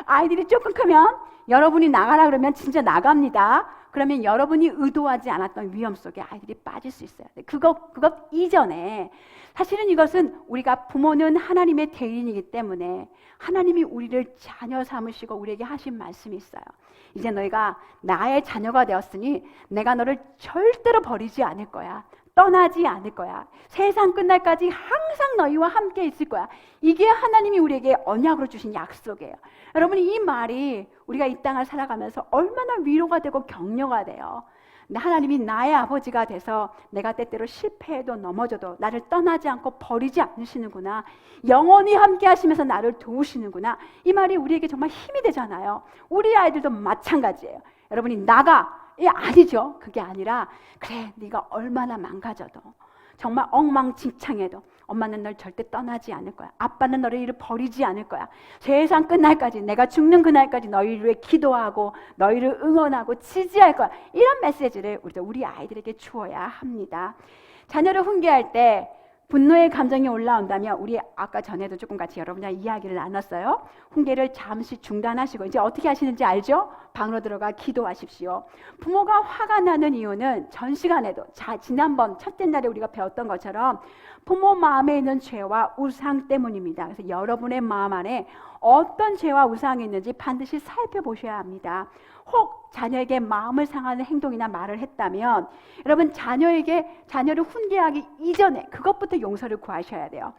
아이들이 조금 크면 여러분이 나가라 그러면 진짜 나갑니다. 그러면 여러분이 의도하지 않았던 위험 속에 아이들이 빠질 수 있어요. 그것 이전에 사실은 이것은 우리가 부모는 하나님의 대리인이기 때문에 하나님이 우리를 자녀 삼으시고 우리에게 하신 말씀이 있어요. 이제 너희가 나의 자녀가 되었으니 내가 너를 절대로 버리지 않을 거야. 떠나지 않을 거야. 세상 끝날까지 항상 너희와 함께 있을 거야. 이게 하나님이 우리에게 언약으로 주신 약속이에요. 여러분, 이 말이 우리가 이 땅을 살아가면서 얼마나 위로가 되고 격려가 돼요. 하나님이 나의 아버지가 돼서 내가 때때로 실패해도 넘어져도 나를 떠나지 않고 버리지 않으시는구나. 영원히 함께 하시면서 나를 도우시는구나. 이 말이 우리에게 정말 힘이 되잖아요. 우리 아이들도 마찬가지예요. 여러분이 나가. 아니죠. 그게 아니라 그래, 네가 얼마나 망가져도 정말 엉망진창해도 엄마는 널 절대 떠나지 않을 거야. 아빠는 너를 버리지 않을 거야. 세상 끝날까지, 내가 죽는 그날까지 너희를 위해 기도하고 너희를 응원하고 지지할 거야. 이런 메시지를 우리 아이들에게 주어야 합니다. 자녀를 훈계할 때 분노의 감정이 올라온다면 우리 아까 전에도 조금 같이 여러분이랑 이야기를 나눴어요. 훈계를 잠시 중단하시고 이제 어떻게 하시는지 알죠? 방으로 들어가 기도하십시오. 부모가 화가 나는 이유는 전 시간에도 지난번 첫째 날에 우리가 배웠던 것처럼 부모 마음에 있는 죄와 우상 때문입니다. 그래서 여러분의 마음 안에 어떤 죄와 우상이 있는지 반드시 살펴보셔야 합니다. 혹 자녀에게 마음을 상하는 행동이나 말을 했다면 여러분 자녀를 훈계하기 이전에 그것부터 용서를 구하셔야 돼요.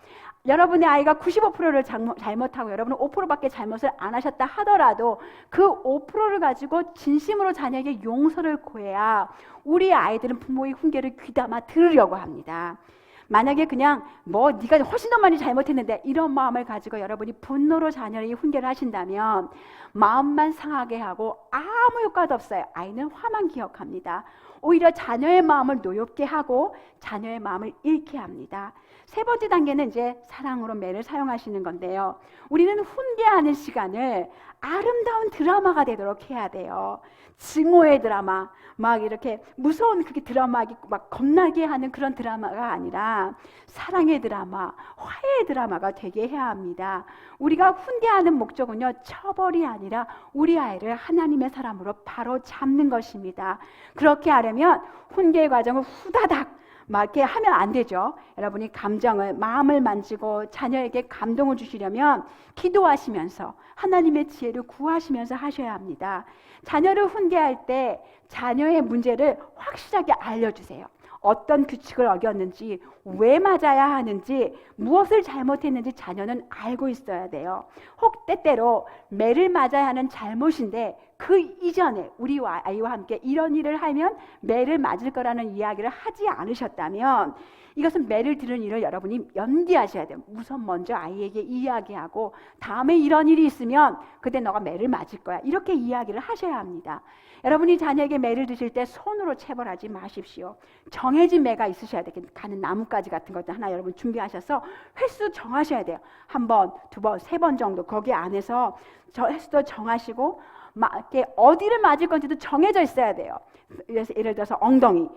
여러분의 아이가 95%를 잘못하고 여러분은 5%밖에 잘못을 안 하셨다 하더라도 그 5%를 가지고 진심으로 자녀에게 용서를 구해야 우리 아이들은 부모의 훈계를 귀담아 들으려고 합니다. 만약에 그냥 네가 훨씬 더 많이 잘못했는데 이런 마음을 가지고 여러분이 분노로 자녀의 훈계를 하신다면 마음만 상하게 하고 아무 효과도 없어요. 아이는 화만 기억합니다. 오히려 자녀의 마음을 노엽게 하고 자녀의 마음을 잃게 합니다. 세 번째 단계는 이제 사랑으로 매를 사용하시는 건데요. 우리는 훈계하는 시간을 아름다운 드라마가 되도록 해야 돼요. 증오의 드라마, 막 이렇게 무서운 그게 드라마 막 겁나게 하는 그런 드라마가 아니라 사랑의 드라마, 화해의 드라마가 되게 해야 합니다. 우리가 훈계하는 목적은요, 처벌이 아니라 우리 아이를 하나님의 사람으로 바로 잡는 것입니다. 그렇게 하려면 훈계의 과정을 후다닥 막 이렇게 하면 안 되죠. 여러분이 마음을 만지고 자녀에게 감동을 주시려면 기도하시면서 하나님의 지혜를 구하시면서 하셔야 합니다. 자녀를 훈계할 때 자녀의 문제를 확실하게 알려주세요. 어떤 규칙을 어겼는지, 왜 맞아야 하는지, 무엇을 잘못했는지 자녀는 알고 있어야 돼요. 혹 때때로 매를 맞아야 하는 잘못인데 그 이전에 우리 아이와 함께 이런 일을 하면 매를 맞을 거라는 이야기를 하지 않으셨다면 이것은 매를 들은 일을 여러분이 연기하셔야 돼요. 우선 먼저 아이에게 이야기하고 다음에 이런 일이 있으면 그때 너가 매를 맞을 거야, 이렇게 이야기를 하셔야 합니다. 여러분이 자녀에게 매를 드실 때 손으로 체벌하지 마십시오. 정해진 매가 있으셔야 돼요. 가는 나뭇가지 같은 것도 하나 여러분 준비하셔서 횟수 정하셔야 돼요. 한 번, 두 번, 세 번 정도 거기 안에서 횟수도 정하시고 어디를 맞을 건지도 정해져 있어야 돼요. 예를 들어서 엉덩이.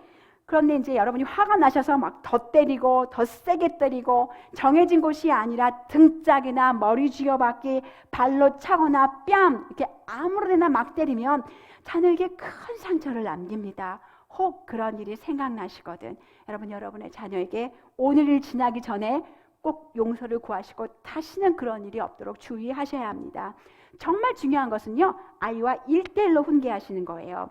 그런데 이제 여러분이 화가 나셔서 막 더 때리고 더 세게 때리고 정해진 곳이 아니라 등짝이나 머리 쥐어박기, 발로 차거나 뺨 이렇게 아무데나 막 때리면 자녀에게 큰 상처를 남깁니다. 혹 그런 일이 생각나시거든 여러분의 자녀에게 오늘 일 지나기 전에 꼭 용서를 구하시고 다시는 그런 일이 없도록 주의하셔야 합니다. 정말 중요한 것은요, 아이와 1대1로 훈계하시는 거예요.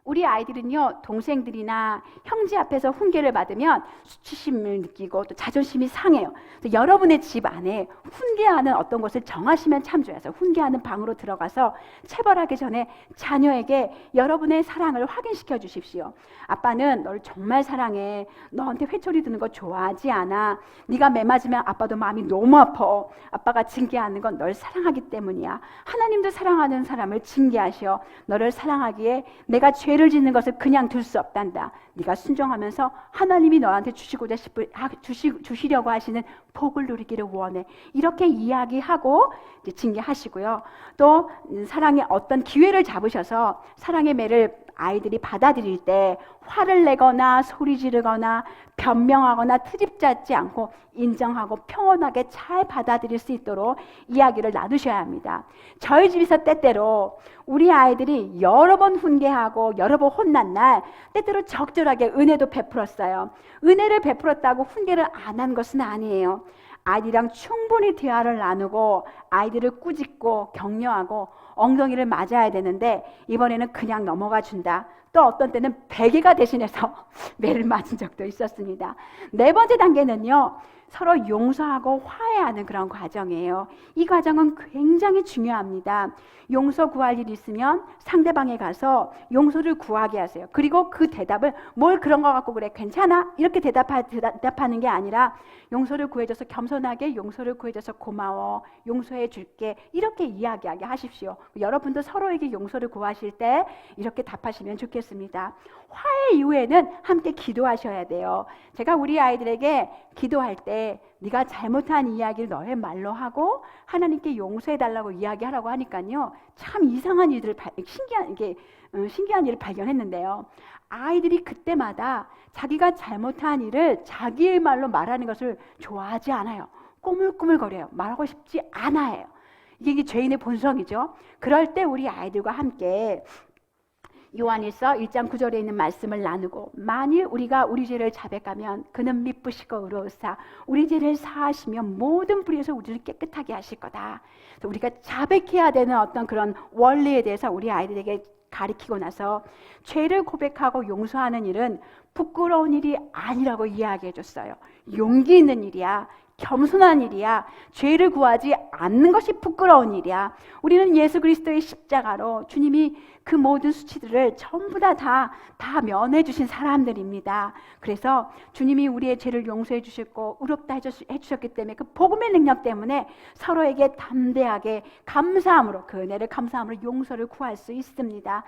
우리 아이들은요, 동생들이나 형제 앞에서 훈계를 받으면 수치심을 느끼고 또 자존심이 상해요. 여러분의 집 안에 훈계하는 어떤 것을 정하시면 참 좋아요. 훈계하는 방으로 들어가서 체벌하기 전에 자녀에게 여러분의 사랑을 확인시켜 주십시오. 아빠는 널 정말 사랑해. 너한테 회초리 드는 거 좋아하지 않아. 네가 매 맞으면 아빠도 마음이 너무 아파. 아빠가 징계하는 건 널 사랑하기 때문이야. 하나님도 사랑하는 사람을 징계하셔. 너를 사랑하기에 내가 죄를 짓는 것을 그냥 둘 수 없단다. 네가 순종하면서 하나님이 너한테 주시려고 하시는 복을 누리기를 원해. 이렇게 이야기하고 이제 징계하시고요. 또 사랑의 어떤 기회를 잡으셔서 사랑의 매를 아이들이 받아들일 때 화를 내거나 소리 지르거나 변명하거나 트집 잡지 않고 인정하고 평온하게 잘 받아들일 수 있도록 이야기를 나누셔야 합니다. 저희 집에서 때때로 우리 아이들이 여러 번 훈계하고 여러 번 혼난 날 때때로 적절하게 은혜도 베풀었어요. 은혜를 베풀었다고 훈계를 안 한 것은 아니에요. 아이들이랑 충분히 대화를 나누고 아이들을 꾸짖고 격려하고 엉덩이를 맞아야 되는데 이번에는 그냥 넘어가 준다. 또 어떤 때는 베개가 대신해서 매를 맞은 적도 있었습니다. 네 번째 단계는요, 서로 용서하고 화해하는 그런 과정이에요. 이 과정은 굉장히 중요합니다. 용서 구할 일이 있으면 상대방에 가서 용서를 구하게 하세요. 그리고 그 대답을 뭘 그런 거 갖고 그래, 괜찮아? 이렇게 대답하는 게 아니라 용서를 구해줘서 겸손하게 용서를 구해줘서 고마워, 용서해 줄게, 이렇게 이야기하게 하십시오. 여러분도 서로에게 용서를 구하실 때 이렇게 답하시면 좋겠습니다. 화해 이후에는 함께 기도하셔야 돼요. 제가 우리 아이들에게 기도할 때 네가 잘못한 이야기를 너의 말로 하고 하나님께 용서해달라고 이야기하라고 하니까요, 참 이상한 일들을 신기한 일을 발견했는데요. 아이들이 그때마다 자기가 잘못한 일을 자기의 말로 말하는 것을 좋아하지 않아요. 꼬물꼬물거려요. 말하고 싶지 않아요. 이게 죄인의 본성이죠. 그럴 때 우리 아이들과 함께 요한일서 1장 9절에 있는 말씀을 나누고, 만일 우리가 우리 죄를 자백하면 그는 미쁘시고 의로우사 우리 죄를 사하시며 모든 불의에서 우리를 깨끗하게 하실 거다. 그래서 우리가 자백해야 되는 어떤 그런 원리에 대해서 우리 아이들에게 가르치고 나서 죄를 고백하고 용서하는 일은 부끄러운 일이 아니라고 이야기해 줬어요. 용기 있는 일이야. 겸손한 일이야. 죄를 구하지 않는 것이 부끄러운 일이야. 우리는 예수 그리스도의 십자가로 주님이 그 모든 수치들을 전부 다 면해 주신 사람들입니다. 그래서 주님이 우리의 죄를 용서해 주셨고 의롭다 해주셨기 때문에 그 복음의 능력 때문에 서로에게 담대하게 감사함으로, 그 은혜를 감사함으로 용서를 구할 수 있습니다.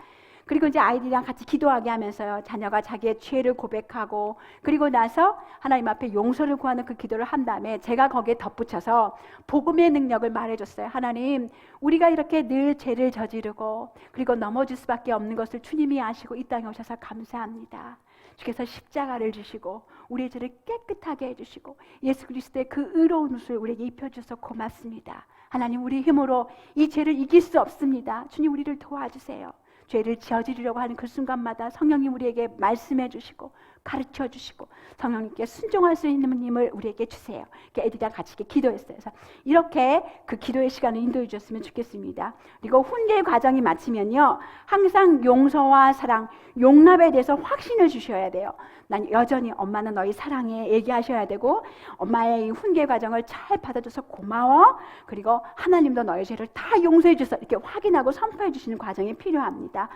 그리고 이제 아이들이랑 같이 기도하게 하면서요, 자녀가 자기의 죄를 고백하고 그리고 나서 하나님 앞에 용서를 구하는 그 기도를 한 다음에 제가 거기에 덧붙여서 복음의 능력을 말해줬어요. 하나님, 우리가 이렇게 늘 죄를 저지르고 그리고 넘어질 수밖에 없는 것을 주님이 아시고 이 땅에 오셔서 감사합니다. 주께서 십자가를 주시고 우리의 죄를 깨끗하게 해주시고 예수 그리스도의 그 의로운 옷을 우리에게 입혀주셔서 고맙습니다. 하나님, 우리 힘으로 이 죄를 이길 수 없습니다. 주님, 우리를 도와주세요. 죄를 저지르려고 하는 그 순간마다 성령님 우리에게 말씀해 주시고 가르쳐 주시고 성령님께 순종할 수 있는 힘을 우리에게 주세요. 애들이랑 같이 이렇게 기도했어요. 그래서 이렇게 그 기도의 시간을 인도해 주셨으면 좋겠습니다. 그리고 훈계 과정이 마치면요, 항상 용서와 사랑, 용납에 대해서 확신을 주셔야 돼요. 난 여전히 엄마는 너희 사랑해 얘기하셔야 되고, 엄마의 이 훈계 과정을 잘 받아줘서 고마워, 그리고 하나님도 너희 죄를 다 용서해 주셔서 이렇게 확인하고 선포해 주시는 과정이 필요합니다.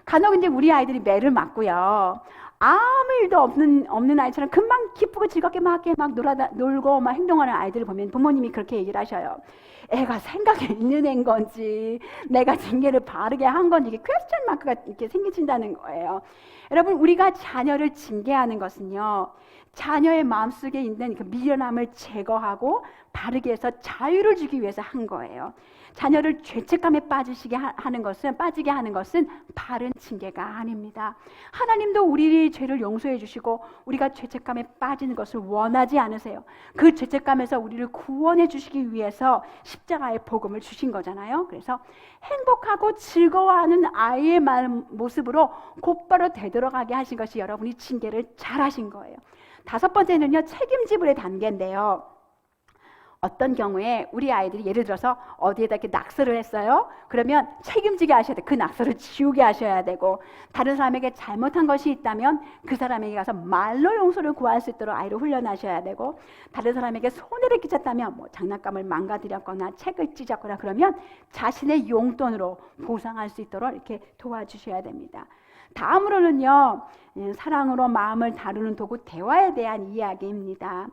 간혹 이제 우리 아이들이 매를 맞고요, 아무 일도 없는 아이처럼 금방 기쁘고 즐겁게 막 놀고 막 행동하는 아이들을 보면 부모님이 그렇게 얘기를 하셔요. 애가 생각이 있는 애인 건지 내가 징계를 바르게 한 건지, 이게 퀘스천 마크가 이렇게 생기신다는 거예요. 여러분, 우리가 자녀를 징계하는 것은요, 자녀의 마음속에 있는 그 미련함을 제거하고 바르게 해서 자유를 주기 위해서 한 거예요. 자녀를 죄책감에 빠지게 하는 것은 바른 징계가 아닙니다. 하나님도 우리의 죄를 용서해 주시고 우리가 죄책감에 빠지는 것을 원하지 않으세요. 그 죄책감에서 우리를 구원해 주시기 위해서 십자가의 복음을 주신 거잖아요. 그래서 행복하고 즐거워하는 아이의 모습으로 곧바로 되돌아가게 하신 것이 여러분이 징계를 잘 하신 거예요. 5번째는요, 책임지불의 단계인데요. 어떤 경우에 우리 아이들이 예를 들어서 어디에다 이렇게 낙서를 했어요. 그러면 책임지게 하셔야 돼요. 그 낙서를 지우게 하셔야 되고, 다른 사람에게 잘못한 것이 있다면 그 사람에게 가서 말로 용서를 구할 수 있도록 아이를 훈련하셔야 되고, 다른 사람에게 손해를 끼쳤다면 뭐 장난감을 망가뜨렸거나 책을 찢었거나 그러면 자신의 용돈으로 보상할 수 있도록 이렇게 도와주셔야 됩니다. 다음으로는요, 사랑으로 마음을 다루는 도구 대화에 대한 이야기입니다.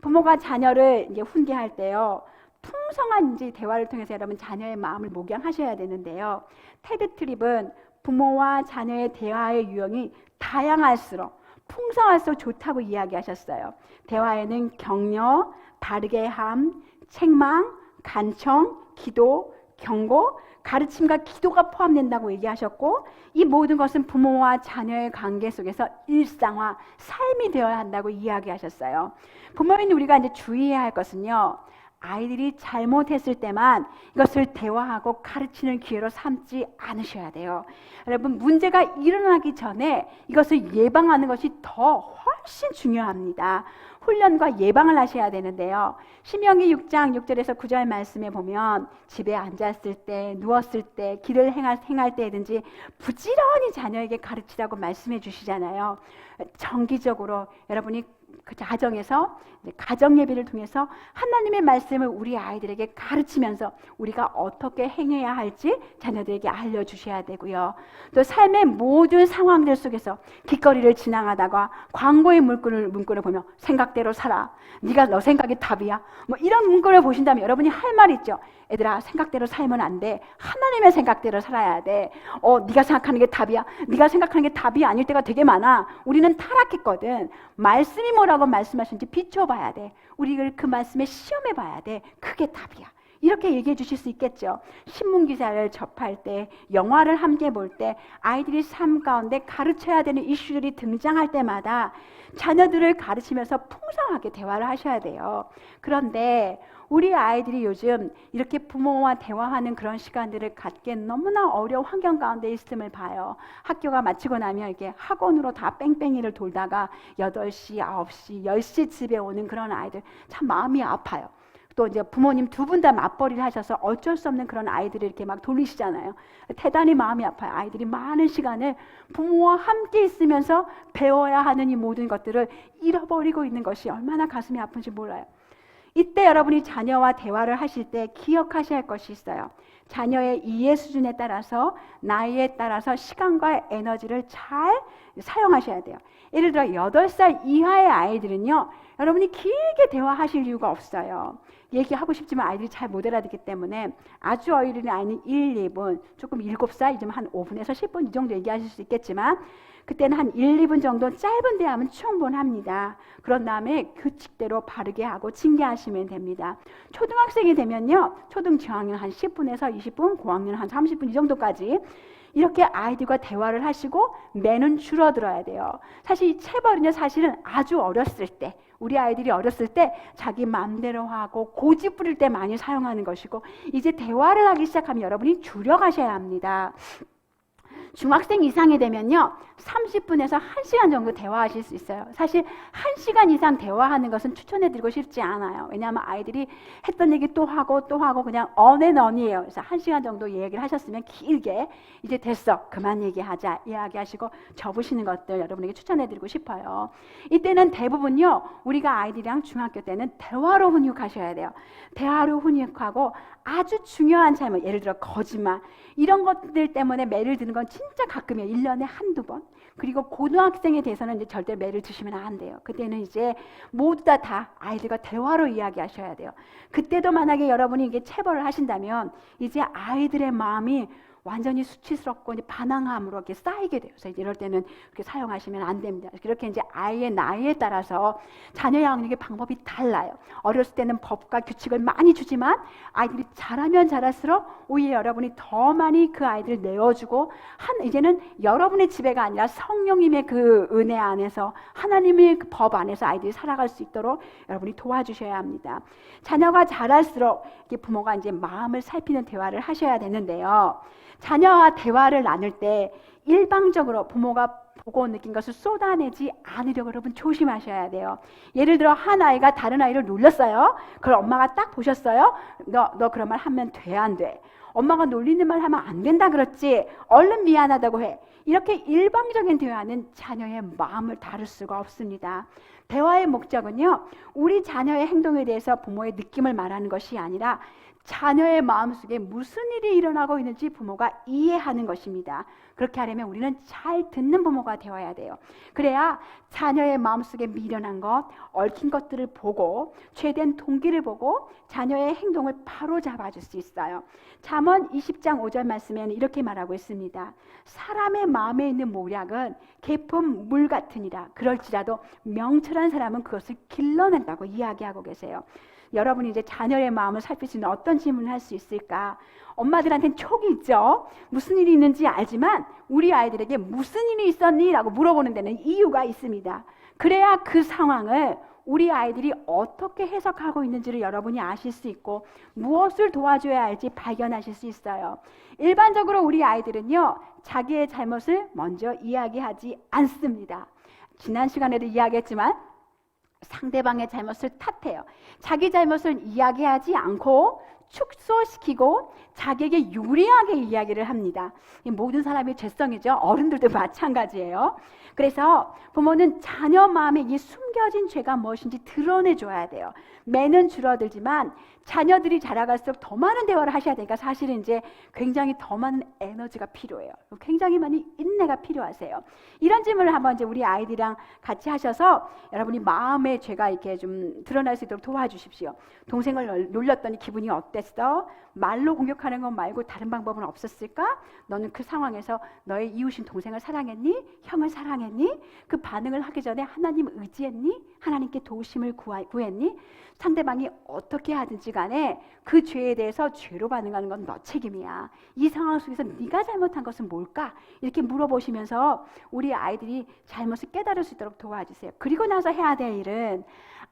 부모가 자녀를 이제 훈계할 때요, 풍성한 이제 대화를 통해서 여러분 자녀의 마음을 목양하셔야 되는데요. 테드 트립은 부모와 자녀의 대화의 유형이 다양할수록 풍성할수록 좋다고 이야기하셨어요. 대화에는 격려, 바르게 함, 책망, 간청, 기도, 경고, 가르침과 기도가 포함된다고 얘기하셨고, 이 모든 것은 부모와 자녀의 관계 속에서 일상화, 삶이 되어야 한다고 이야기하셨어요. 부모인 우리가 이제 주의해야 할 것은요, 아이들이 잘못했을 때만 이것을 대화하고 가르치는 기회로 삼지 않으셔야 돼요. 여러분, 문제가 일어나기 전에 이것을 예방하는 것이 더 훨씬 중요합니다. 훈련과 예방을 하셔야 되는데요. 신명기 6장 6절에서 9절 말씀에 보면 집에 앉았을 때, 누웠을 때, 길을 행할 때든지 부지런히 자녀에게 가르치라고 말씀해 주시잖아요. 정기적으로 여러분이 그 가정에서 가정 예배를 통해서 하나님의 말씀을 우리 아이들에게 가르치면서 우리가 어떻게 행해야 할지 자녀들에게 알려주셔야 되고요. 또 삶의 모든 상황들 속에서 길거리를 지나가다가 광고의 문구를 보며 생각대로 살아, 네가 너 생각이 답이야, 뭐 이런 문구를 보신다면 여러분이 할 말 있죠. 얘들아, 생각대로 살면 안 돼. 하나님의 생각대로 살아야 돼. 네가 생각하는 게 답이야. 네가 생각하는 게 답이 아닐 때가 되게 많아. 우리는 타락했거든. 말씀이 뭐라고 말씀하시는지 비춰봐야 돼. 우리를 그 말씀에 시험해봐야 돼. 그게 답이야. 이렇게 얘기해 주실 수 있겠죠. 신문 기사를 접할 때, 영화를 함께 볼 때, 아이들이 삶 가운데 가르쳐야 되는 이슈들이 등장할 때마다 자녀들을 가르치면서 풍성하게 대화를 하셔야 돼요. 그런데 우리 아이들이 요즘 이렇게 부모와 대화하는 그런 시간들을 갖기에 너무나 어려운 환경 가운데 있음을 봐요. 학교가 마치고 나면 이렇게 학원으로 다 뺑뺑이를 돌다가 8시, 9시, 10시 집에 오는 그런 아이들, 참 마음이 아파요. 또 이제 부모님 두 분 다 맞벌이를 하셔서 어쩔 수 없는 그런 아이들을 이렇게 막 돌리시잖아요. 대단히 마음이 아파요. 아이들이 많은 시간을 부모와 함께 있으면서 배워야 하는 이 모든 것들을 잃어버리고 있는 것이 얼마나 가슴이 아픈지 몰라요. 이때 여러분이 자녀와 대화를 하실 때 기억하셔야 할 것이 있어요. 자녀의 이해 수준에 따라서, 나이에 따라서 시간과 에너지를 잘 사용하셔야 돼요. 예를 들어 8살 이하의 아이들은요, 여러분이 길게 대화하실 이유가 없어요. 얘기하고 싶지만 아이들이 잘 못 알아듣기 때문에 아주 어린 아이는 1, 2분, 조금 7살, 이제 한 5분에서 10분 이 정도 얘기하실 수 있겠지만 그때는 한 1, 2분 정도 짧은 대화하면 충분합니다. 그런 다음에 규칙대로 바르게 하고 징계하시면 됩니다. 초등학생이 되면요, 초등 저학년 한 10분에서 20분, 고학년 한 30분 이 정도까지 이렇게 아이들과 대화를 하시고 매는 줄어들어야 돼요. 사실 이 체벌은요, 사실은 아주 어렸을 때, 우리 아이들이 어렸을 때 자기 마음대로 하고 고집 부릴 때 많이 사용하는 것이고, 이제 대화를 하기 시작하면 여러분이 줄여가셔야 합니다. 중학생 이상이 되면요, 30분에서 1시간 정도 대화하실 수 있어요. 사실 1시간 이상 대화하는 것은 추천해드리고 싶지 않아요. 왜냐하면 아이들이 했던 얘기 또 하고 또 하고 그냥 언앤언이에요. 그래서 1시간 정도 얘기를 하셨으면 길게 이제 됐어, 그만 얘기하자 이야기하시고 접으시는 것들 여러분에게 추천해드리고 싶어요. 이때는 대부분요, 우리가 아이들이랑 중학교 때는 대화로 훈육하셔야 돼요. 대화로 훈육하고 아주 중요한 잘못, 예를 들어 거짓말, 이런 것들 때문에 매를 드는 건 진짜 가끔이에요. 1년에 한두 번. 그리고 고등학생에 대해서는 이제 절대 매를 드시면 안 돼요. 그때는 이제 모두 다 아이들과 대화로 이야기하셔야 돼요. 그때도 만약에 여러분이 이게 체벌을 하신다면 이제 아이들의 마음이 완전히 수치스럽고 이제 반항함으로 이렇게 쌓이게 돼요. 그래서 이제 이럴 때는 그렇게 사용하시면 안 됩니다. 그렇게 이제 아이의 나이에 따라서 자녀 양육의 방법이 달라요. 어렸을 때는 법과 규칙을 많이 주지만 아이들이 자라면 자랄수록 오히려 여러분이 더 많이 그 아이들을 내어주고, 이제는 여러분의 지배가 아니라 성령님의 그 은혜 안에서, 하나님의 그 법 안에서 아이들이 살아갈 수 있도록 여러분이 도와주셔야 합니다. 자녀가 자랄수록 부모가 이제 마음을 살피는 대화를 하셔야 되는데요. 자녀와 대화를 나눌 때 일방적으로 부모가 보고 느낀 것을 쏟아내지 않으려고 여러분 조심하셔야 돼요. 예를 들어 한 아이가 다른 아이를 놀렸어요. 그걸 엄마가 딱 보셨어요. 너 그런 말 하면 돼, 안 돼? 엄마가 놀리는 말 하면 안 된다 그랬지. 얼른 미안하다고 해. 이렇게 일방적인 대화는 자녀의 마음을 다룰 수가 없습니다. 대화의 목적은요, 우리 자녀의 행동에 대해서 부모의 느낌을 말하는 것이 아니라 자녀의 마음속에 무슨 일이 일어나고 있는지 부모가 이해하는 것입니다. 그렇게 하려면 우리는 잘 듣는 부모가 되어야 돼요. 그래야 자녀의 마음속에 미련한 것, 얽힌 것들을 보고 죄된 동기를 보고 자녀의 행동을 바로 잡아줄 수 있어요. 잠언 20장 5절 말씀에는 이렇게 말하고 있습니다. 사람의 마음에 있는 모략은 깊은 물 같으니라. 그럴지라도 명철한 사람은 그것을 길러낸다고 이야기하고 계세요. 여러분이 이제 자녀의 마음을 살필 수 있는 어떤 질문을 할 수 있을까? 엄마들한테는 촉이 있죠. 무슨 일이 있는지 알지만 우리 아이들에게 무슨 일이 있었니? 라고 물어보는 데는 이유가 있습니다. 그래야 그 상황을 우리 아이들이 어떻게 해석하고 있는지를 여러분이 아실 수 있고 무엇을 도와줘야 할지 발견하실 수 있어요. 일반적으로 우리 아이들은요, 자기의 잘못을 먼저 이야기하지 않습니다. 지난 시간에도 이야기했지만 상대방의 잘못을 탓해요. 자기 잘못을 이야기하지 않고 축소시키고 자기에게 유리하게 이야기를 합니다. 모든 사람의 죄성이죠. 어른들도 마찬가지예요. 그래서 부모는 자녀 마음에 이 숨겨진 죄가 무엇인지 드러내줘야 돼요. 매는 줄어들지만 자녀들이 자라갈수록 더 많은 대화를 하셔야 되니까 사실은 이제 굉장히 더 많은 에너지가 필요해요. 굉장히 많이 인내가 필요하세요. 이런 질문을 한번 이제 우리 아이들이랑 같이 하셔서 여러분이 마음의 죄가 이렇게 좀 드러날 수 있도록 도와주십시오. 동생을 놀렸더니 기분이 어땠어? 말로 공격하는 것 말고 다른 방법은 없었을까? 너는 그 상황에서 너의 이웃인 동생을 사랑했니? 형을 사랑했니? 그 반응을 하기 전에 하나님 의지했니? 하나님께 도우심을 구했니? 상대방이 어떻게 하든지 간에 그 죄에 대해서 죄로 반응하는 건 너 책임이야. 이 상황 속에서 네가 잘못한 것은 뭘까? 이렇게 물어보시면서 우리 아이들이 잘못을 깨달을 수 있도록 도와주세요. 그리고 나서 해야 될 일은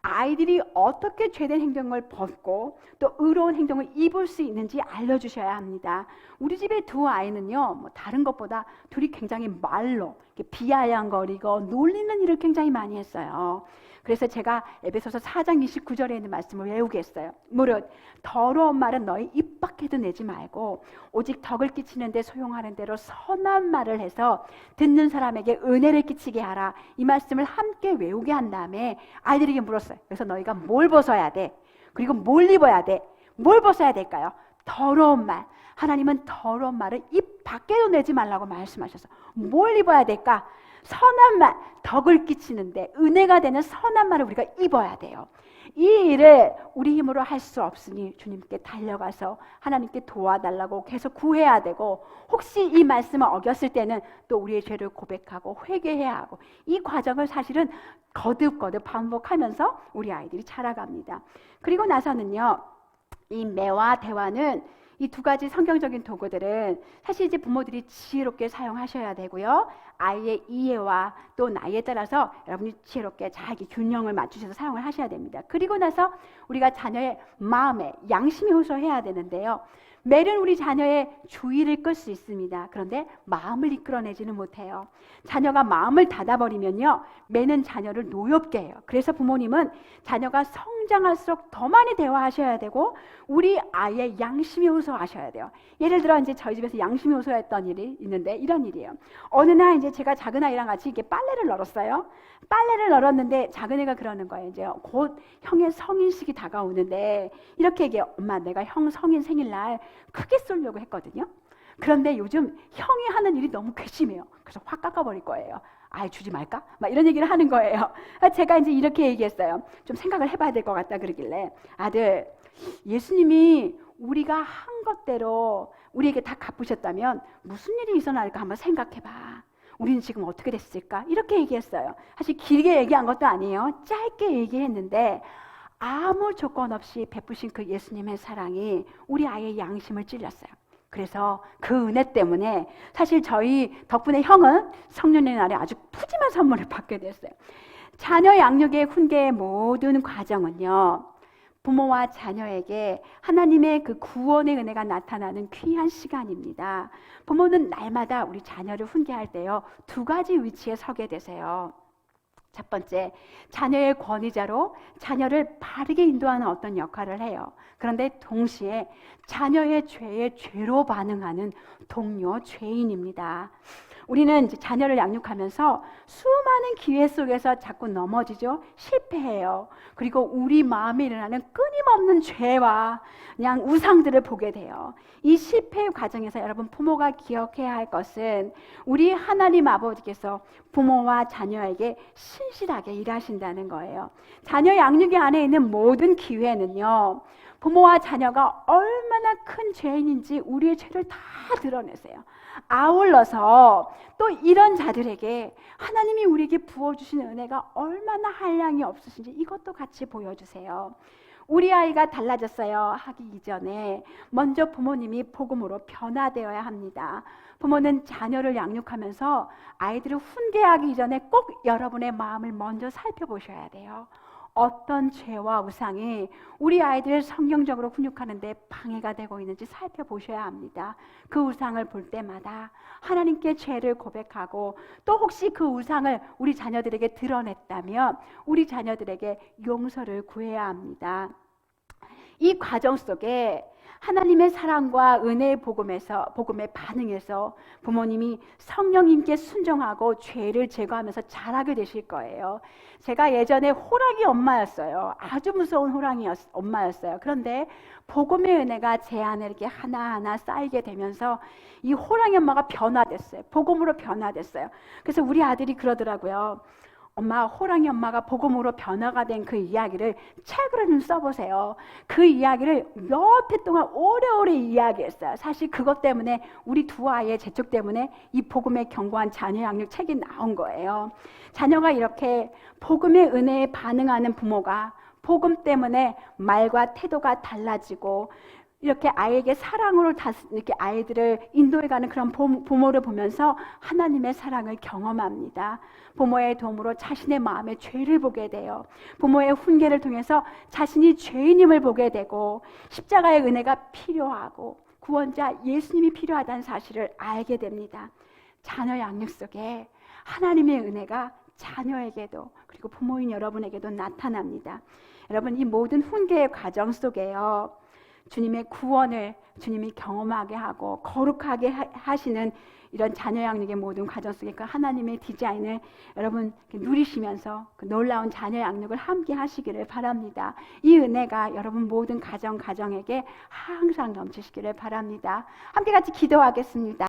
아이들이 어떻게 죄된 행동을 벗고 또 의로운 행동을 입을 수 있는지 알려주셔야 합니다. 우리 집의 두 아이는요, 다른 것보다 둘이 굉장히 말로 비아냥거리고 놀리는 일을 굉장히 많이 했어요. 그래서 제가 에베소서 4장 29절에 있는 말씀을 외우게 했어요. 무릇 더러운 말은 너희 입 밖에도 내지 말고 오직 덕을 끼치는 데 소용하는 대로 선한 말을 해서 듣는 사람에게 은혜를 끼치게 하라. 이 말씀을 함께 외우게 한 다음에 아이들에게 물었어요. 그래서 너희가 뭘 벗어야 돼? 그리고 뭘 입어야 돼? 뭘 벗어야 될까요? 더러운 말. 하나님은 더러운 말을 입 밖에도 내지 말라고 말씀하셔서 뭘 입어야 될까? 선한 말, 덕을 끼치는데 은혜가 되는 선한 말을 우리가 입어야 돼요. 이 일을 우리 힘으로 할 수 없으니 주님께 달려가서 하나님께 도와달라고 계속 구해야 되고, 혹시 이 말씀을 어겼을 때는 또 우리의 죄를 고백하고 회개해야 하고, 이 과정을 사실은 거듭거듭 반복하면서 우리 아이들이 자라갑니다. 그리고 나서는요, 이 매와 대화는, 이 두 가지 성경적인 도구들은 사실 이제 부모들이 지혜롭게 사용하셔야 되고요, 아이의 이해와 또 나이에 따라서 여러분이 지혜롭게 잘 균형을 맞추셔서 사용을 하셔야 됩니다. 그리고 나서 우리가 자녀의 마음에 양심이 호소해야 되는데요, 매는 우리 자녀의 주의를 끌 수 있습니다. 그런데 마음을 이끌어내지는 못해요. 자녀가 마음을 닫아버리면요, 매는 자녀를 노엽게 해요. 그래서 부모님은 자녀가 성장할수록 더 많이 대화하셔야 되고, 우리 아이의 양심이 호소하셔야 돼요. 예를 들어 이제 저희 집에서 양심이 호소했던 일이 있는데 이런 일이에요. 어느 날 이제 제가 작은 아이랑 같이 이렇게 빨래를 널었어요. 빨래를 널었는데 작은 애가 그러는 거예요. 이제 곧 형의 성인식이 다가오는데 이렇게 얘기해요. 엄마, 내가 형 성인 생일날 크게 쏠려고 했거든요. 그런데 요즘 형이 하는 일이 너무 괘씸해요. 그래서 확 깎아버릴 거예요. 아이, 주지 말까? 막 이런 얘기를 하는 거예요. 제가 이제 이렇게 얘기했어요. 좀 생각을 해봐야 될 것 같다 그러길래, 아들, 예수님이 우리가 한 것대로 우리에게 다 갚으셨다면 무슨 일이 일어날까 한번 생각해봐. 우리는 지금 어떻게 됐을까? 이렇게 얘기했어요. 사실 길게 얘기한 것도 아니에요. 짧게 얘기했는데 아무 조건 없이 베푸신 그 예수님의 사랑이 우리 아이의 양심을 찔렸어요. 그래서 그 은혜 때문에 사실 저희 덕분에 형은 성년의 날에 아주 푸짐한 선물을 받게 됐어요. 자녀 양육의 훈계의 모든 과정은요, 부모와 자녀에게 하나님의 그 구원의 은혜가 나타나는 귀한 시간입니다. 부모는 날마다 우리 자녀를 훈계할 때요, 두 가지 위치에 서게 되세요. 첫 번째, 자녀의 권위자로 자녀를 바르게 인도하는 어떤 역할을 해요. 그런데 동시에 자녀의 죄에 죄로 반응하는 동료 죄인입니다. 우리는 이제 자녀를 양육하면서 수많은 기회 속에서 자꾸 넘어지죠. 실패해요. 그리고 우리 마음에 일어나는 끊임없는 죄와 그냥 우상들을 보게 돼요. 이 실패의 과정에서 여러분, 부모가 기억해야 할 것은 우리 하나님 아버지께서 부모와 자녀에게 신실하게 일하신다는 거예요. 자녀 양육의 안에 있는 모든 기회는요, 부모와 자녀가 얼마나 큰 죄인인지 우리의 죄를 다 드러내세요. 아울러서 또 이런 자들에게 하나님이 우리에게 부어주신 은혜가 얼마나 한량이 없으신지 이것도 같이 보여주세요. 우리 아이가 달라졌어요 하기 이전에 먼저 부모님이 복음으로 변화되어야 합니다. 부모는 자녀를 양육하면서 아이들을 훈계하기 이전에 꼭 여러분의 마음을 먼저 살펴보셔야 돼요. 어떤 죄와 우상이 우리 아이들을 성경적으로 훈육하는 데 방해가 되고 있는지 살펴보셔야 합니다. 그 우상을 볼 때마다 하나님께 죄를 고백하고, 또 혹시 그 우상을 우리 자녀들에게 드러냈다면 우리 자녀들에게 용서를 구해야 합니다. 이 과정 속에 하나님의 사랑과 은혜의 복음에 반응해서 부모님이 성령님께 순종하고 죄를 제거하면서 자라게 되실 거예요. 제가 예전에 호랑이 엄마였어요. 아주 무서운 호랑이 엄마였어요. 그런데 복음의 은혜가 제 안에 이렇게 하나하나 쌓이게 되면서 이 호랑이 엄마가 변화됐어요. 복음으로 변화됐어요. 그래서 우리 아들이 그러더라고요. 엄마, 호랑이 엄마가 복음으로 변화가 된 그 이야기를 책으로 좀 써보세요. 그 이야기를 몇 해 동안 오래오래 이야기했어요. 사실 그것 때문에 우리 두 아이의 재촉 때문에 이 복음의 견고한 자녀 양육 책이 나온 거예요. 자녀가 이렇게 복음의 은혜에 반응하는 부모가 복음 때문에 말과 태도가 달라지고, 이렇게 아이에게 사랑으로 이렇게 아이들을 인도해가는 그런 부모를 보면서 하나님의 사랑을 경험합니다. 부모의 도움으로 자신의 마음의 죄를 보게 돼요. 부모의 훈계를 통해서 자신이 죄인임을 보게 되고, 십자가의 은혜가 필요하고 구원자 예수님이 필요하다는 사실을 알게 됩니다. 자녀 양육 속에 하나님의 은혜가 자녀에게도, 그리고 부모인 여러분에게도 나타납니다. 여러분, 이 모든 훈계의 과정 속에요, 주님의 구원을 주님이 경험하게 하고 거룩하게 하시는 이런 자녀 양육의 모든 과정 속에 그 하나님의 디자인을 여러분 누리시면서 그 놀라운 자녀 양육을 함께 하시기를 바랍니다. 이 은혜가 여러분 모든 가정에게 항상 넘치시기를 바랍니다. 함께 같이 기도하겠습니다.